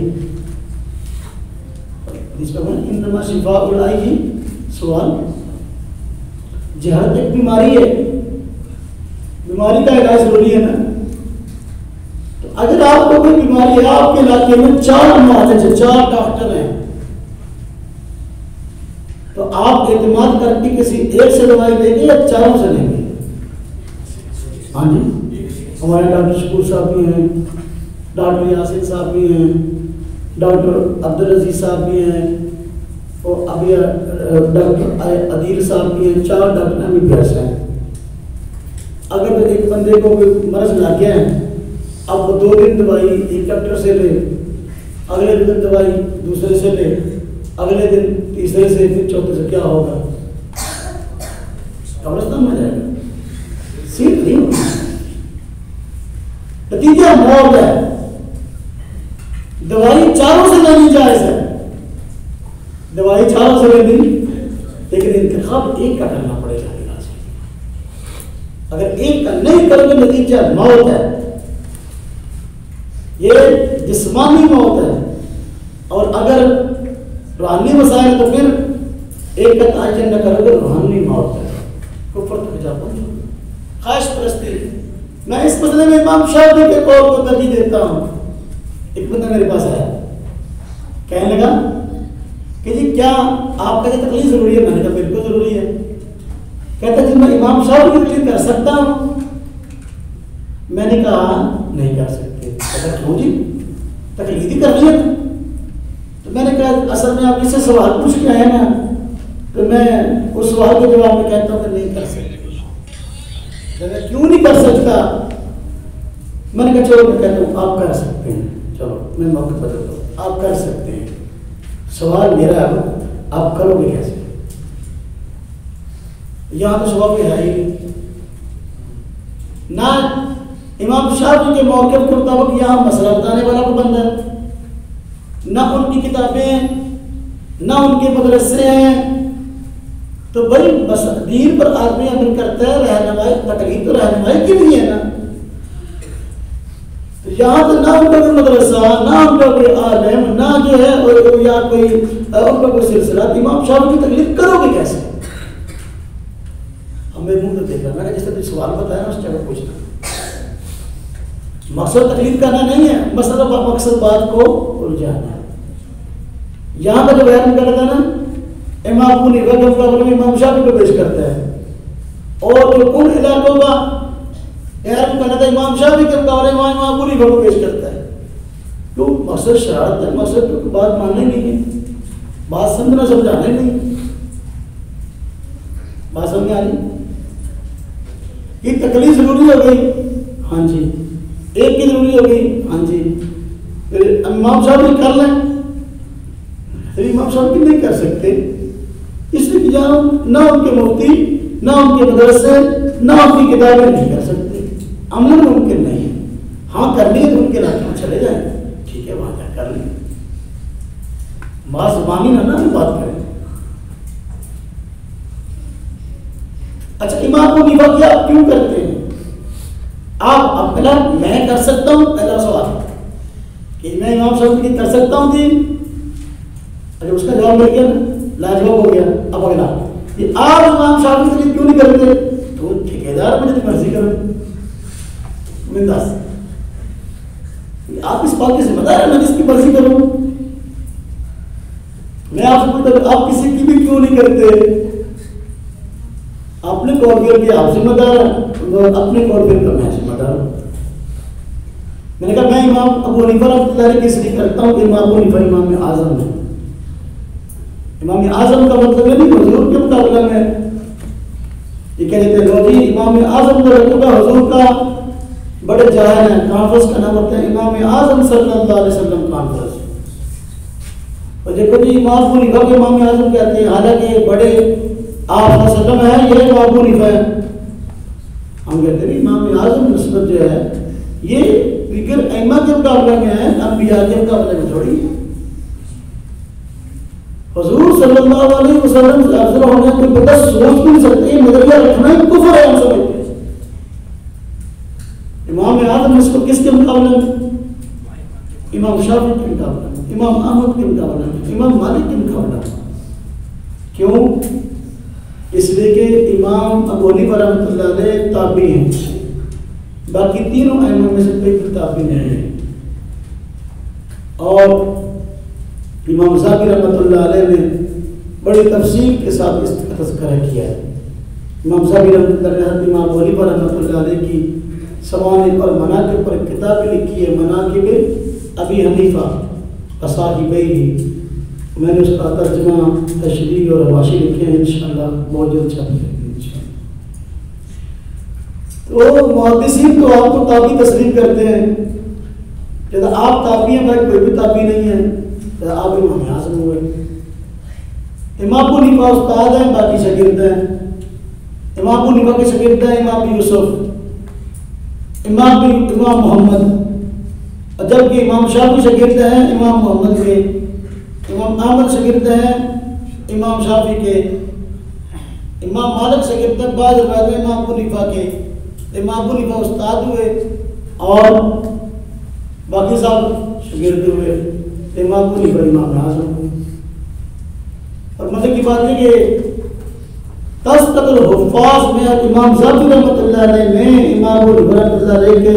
حدیث پاک میں انما شفاء العی سوال, جہالت ایک بیماری ہے, بیماری کا علاج ضروری ہے نا. تو اگر آپ کو کوئی بیماری ہے, آپ کے علاقے میں 4 مہاجر ہیں, 4 ڈاکٹر ہیں, تو آپ اعتماد کر کے کسی ایک سے دوائی لیں گے یا 4 سے لیں گے؟ ہاں جی, ہمارے ڈاکٹر شکور صاحب بھی ہیں, ڈاکٹر یاسین صاحب بھی ہیں, ڈاکٹر عبدالعزیز صاحب بھی ہیں, اور ابھی ڈاکٹر عدیل صاحب بھی ہیں. 4 ڈاکٹر ہمیں پیاس ہیں. اگر ایک بندے کو کوئی مرض لگ گیا ہے, اب وہ 2 دن دوائی ایک ڈاکٹر سے لے, اگلے دن دوائی دوسرے سے لے, اگلے دن تیسرے سے, پھر چوتھے سے, کیا ہوگا؟ قبرستان میں جائے گا, سیٹ نہیں ہوگا. نتیجہ موت ہے. دوائی 4 سے لینی جائز ہے, دوائی 4 سے لینی, لیکن انتخاب ایک کا کرنا پڑے گا. اگر ایک کا نہیں کرو گے نتیجہ موت ہے. یہ جسمانی موت ہے, اور اگر روحانی مسائل تو پھر ایک کا تعین نہ کرو گے روحانی موت ہے. کفر تک جا پہنچو. خواہش پرستی, میں اس مسئلے میں امام شافعی کے قول کو ترجیح دیتا ہوں. ایک بندہ میرے پاس آیا, کہنے لگا کہ جی کیا آپ کا یہ تقلید ضروری ہے؟ میں نے کہا بالکل ضروری ہے. کہتا جی میں امام شافعی کی تقلید کر سکتا ہوں؟ میں نے کہا نہیں کر سکتے. کہتا کیوں جی, تقلید ہی کرنی ہے. تو میں نے کہا اصل میں آپ اس سے سوال پوچھ کے آئے نا, تو میں اس سوال کے جواب میں کہتا ہوں کہ نہیں کر سکتے. کیوں نہیں کر سکتا؟ میں نے کہا چلو میں کہتا ہوں آپ کر سکتے ہیں. چلو میں موقع بدلتا ہوں, آپ کر سکتے ہیں. سوال میرا ہے آپ کرو گے کیسے؟ یہاں تو سوال ہے ہی نہیں. نہ امام شافعی کے موقف کے مطابق یہاں مسئلہ بتانے والا کو بندہ, نہ ان کی کتابیں, نہ ان کے مدرسے ہیں. تو بھائی بس دین پر آدمی عمل کرتا ہے, رہنمائی تقلید تو رہنمائی کے لیے ہے نا. تو یہاں تو نہ ان کا کوئی مدرسہ, نہ ان کا کوئی عالم, نہ جو ہے یا کوئی ان کا کوئی سلسلہ. امام شافعی کی تقلید کرو گے کیسے؟ ہمیں منہ تو دیکھا, میں نے جس طرح سوال بتایا اس جگہ پوچھنا. مقصد تقلید کرنا نہیں ہے, مقصد بات کو الجھانا ہے. یہاں کا جو بیان کر رہا تھا نا, امام ابو حنیفہ کے مقابلے میں امام شافعی کو پیش کرتا ہے, اور جو ان علاقوں کا کرنا تھا امام شافعی کے مقابلے میں امام ابو حنیفہ کو پیش کرتا ہے. کیوں؟ مقصد شرارت ہے, مقصد تو بات ماننا نہیں ہے, بات سمجھنا سمجھانا ہی نہیں. بات سمجھ آ رہی؟ یہ تقلید ضروری ہو گئی, ہاں جی. ایک کی ضروری ہو گئی, ہاں جی. پھر امام شافعی کر لیں, پھر امام شافعی نہیں کر سکتے, اس لیے کہ نہ ان کے مفتی, نہ ان کے مدرسے, نہ ان کی کتابیں نہیں کر سکتے. عمل ممکن نہیں ہے. ہاں کرنی ہے تو ان کے علاقے میں چلے جائیں, ٹھیک ہے, وہاں جا کر لیں. بات زبانی نہ بات کریں. اچھا امام ابو حنیفہ کیا کیوں کرتے ہیں؟ آپ اب پہلا میں کر سکتا ہوں, پہلا سوال کہ میں امام شافعی کی کر سکتا ہوں جی. اگر اس کا جواب مل گیا لاجواب ہو گیا. اب اگلا کہ آپ امام شافعی کی کیوں نہیں کرتے؟ تو ٹھیکیدار میں جتنی مرضی کریں, بنداس. آپ اس بات کی ذمہ دار ہے, میں جس کی مرضی کروں. میں آپ سے پوچھتا ہوں آپ کسی کی بھی کیوں نہیں کرتے؟ اپنے کارپیئر کی آپ ذمہ دار ہیں, اپنے کارپیئر کا میں ذمہ دار ہوں. میں نے کہا میں امام ابو حنیفہ رحمۃ اللہ علیہ کی اس لیے کرتا ہوں کہ امام ابو حنیفہ امام اعظم ہے. امام اعظم کا مطلب نہیں حضور کے مقابلہ میں یہ کہتے ہیں لو جی امام اعظم کا رتبہ حضور کا بڑے جاہل ہیں، کانفرنس کا نام ہوتا ہے امام اعظم صلی اللہ علیہ وسلم کانفرنس. اور دیکھو جی امام ابو حنیفہ کو امام اعظم کہتے ہیں، حالانکہ بڑے آپ صلی اللہ علیہ وسلم ہے، یہ امام ابو حنیفہ ہے. ہم کہتے ہیں امام اعظم نسبت جو ہے یہ دیگر ائمہ کے مقابلے میں ہے، انبیاء کے مقابلے میں تھوڑی. حضور صلی اللہ علیہ وسلم سے افضل ہونے کوئی بندہ سوچ بھی نہیں سکتے، نظریہ رکھنا ہی کفر ہے. ہم سمجھتے ہیں امام اعظم اس کو کس کے مقابلے میں؟ امام شافعی کے مقابلے میں، امام احمد کے مقابلے میں، امام مالک کے مقابلے میں. کیوں؟ اس لیے کہ امام ابو حنیفہ رحمۃ اللہ علیہ تابعی ہیں، باقی تینوں ائمہ میں سے کوئی تابعی نہیں ہے. اور امام ذہبی رحمۃ اللہ علیہ نے بڑی تفصیل کے ساتھ اس کا تذکرہ کیا ہے. امام ذہبی رحمۃ اللہ علیہ، امام ابو حنیفہ رحمۃ اللہ علیہ کی سوانح اور مناقب پر کتاب لکھی ہے، مناقب ابی حنیفہ وصاحبیہ. میں نے اس کا ترجمہ، تشریح اور حواشی لکھے ہیں، انشاءاللہ بہت جلد چھپ جائے گی. تو محدثین تو آپ کو تابعی تسلیم کرتے ہیں، جب آپ تابعی ہیں، بھائی کوئی بھی تابعی نہیں ہے، آپ امام اعظم ہوئے. امام ابو حنیفہ استاد ہیں، باقی شاگرد ہیں. امام ابو حنیفہ کے شاگرد ہیں امام یوسف، امام محمد، جبکہ امام شافعی شاگرد ہیں امام محمد کے. امام احمد شاگرد ہیں امام شافعی کے. امام مالک شاگرد ہیں بعض روایت امام ابو حنیفہ کے. امام ابو حنیفہ استاد ہوئے اور باقی صاحب شاگرد ہوئے. امام ابو حنیفہ امام اعظم ہوئے. اور مزے کی بات ہے کہ تسقط الحفاظ میں امام ذہبی رحمۃ اللہ علیہ نے امام ابو حنیفہ رحمۃ اللہ علیہ کے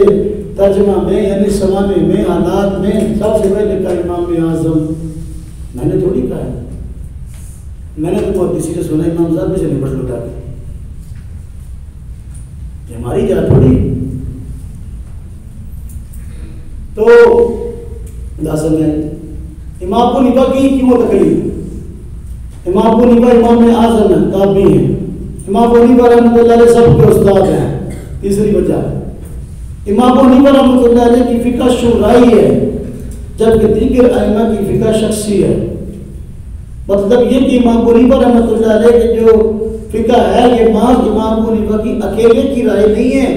ترجمہ میں یعنی سوانح میں حالات میں سب سے پہلے کہا امام اعظم. میں نے تھوڑی کہا ہے، میں نے تو بہت کسی سے سنا امام ذہبی سے نپٹ لوٹا کے. یہ ہماری جات تھوڑی. تو دراصل میں امام ابو حنیفہ کی کیوں تکلیف؟ امام ابو حنیفہ امام اعظم ہیں، تابعی ہیں. امام ابو حنیفہ رحمۃ اللہ علیہ سب کے استاد ہیں. تیسری وجہ امام ابو حنیفہ رحمۃ اللہ علیہ کی فقہ شورئی ہے، جبکہ دیگر ائمہ کی فقہ شخصی ہے. مطلب یہ کہ امام ابو حنیفہ رحمۃ اللہ علیہ کی جو فقہ ہے یہ محض امام ابو حنیفہ کی اکیلے کی رائے نہیں ہے،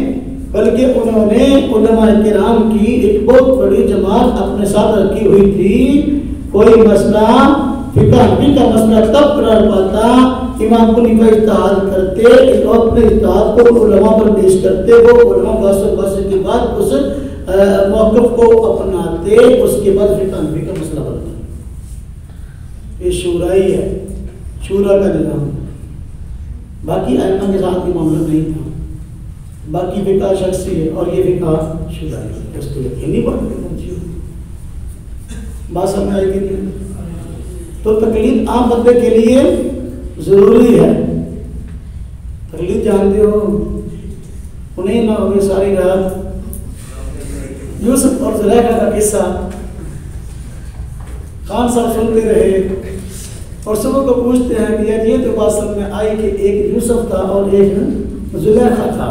بلکہ انہوں نے علماء کرام کی ایک بہت بڑی جماعت اپنے ساتھ رکھی ہوئی تھی. کوئی مسئلہ فقہ حنفی کا مسئلہ تب قرار پاتا امام ابو حنیفہ اجتہاد کرتے، اپنے اجتہاد کو علماء پر پیش کرتے، وہ علماء بحث کے بعد اس موقف کو اپناتے، اس کے بعد فقہ حنفی کا مسئلہ بنتا. یہ شورائی ہے، شورا کا نظام. باقی ائمہ کے ساتھ یہ معاملہ نہیں تھا. باقی فقہ شخصی ہے اور یہ فقہ شورائی ہے. اس کو یقینی بات پہنچی ہو بات سمجھ آئے گی نہیں. تو تقلید عام بندے کے لیے ضروری ہے. تقلید جانتے ہو، انہیں نہ ہوئے ساری رات یوسف اور زلیخا کا قصہ خان صاحب سنتے رہے اور صبح کو پوچھتے ہیں کہ یہ تو بات سمجھ میں آئی کہ ایک یوسف تھا اور ایک زلیخا تھا،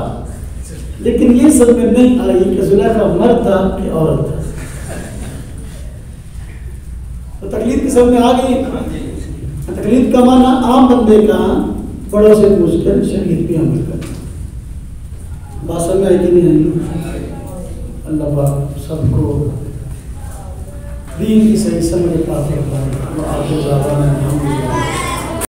لیکن یہ سب میں نہیں آئی کہ زلیخا مرد تھا کہ عورت تھا. تو تقلید کی سب میں آ گئی. تقلید کا معنی عام بندے کا بڑوں سے پوچھ کر شریعت پہ عمل کرنا. بات سمجھ میں آئی کہ نہیں؟ اللہ پاک سب کو دین کی صحیح سمجھ پاتے ہیں.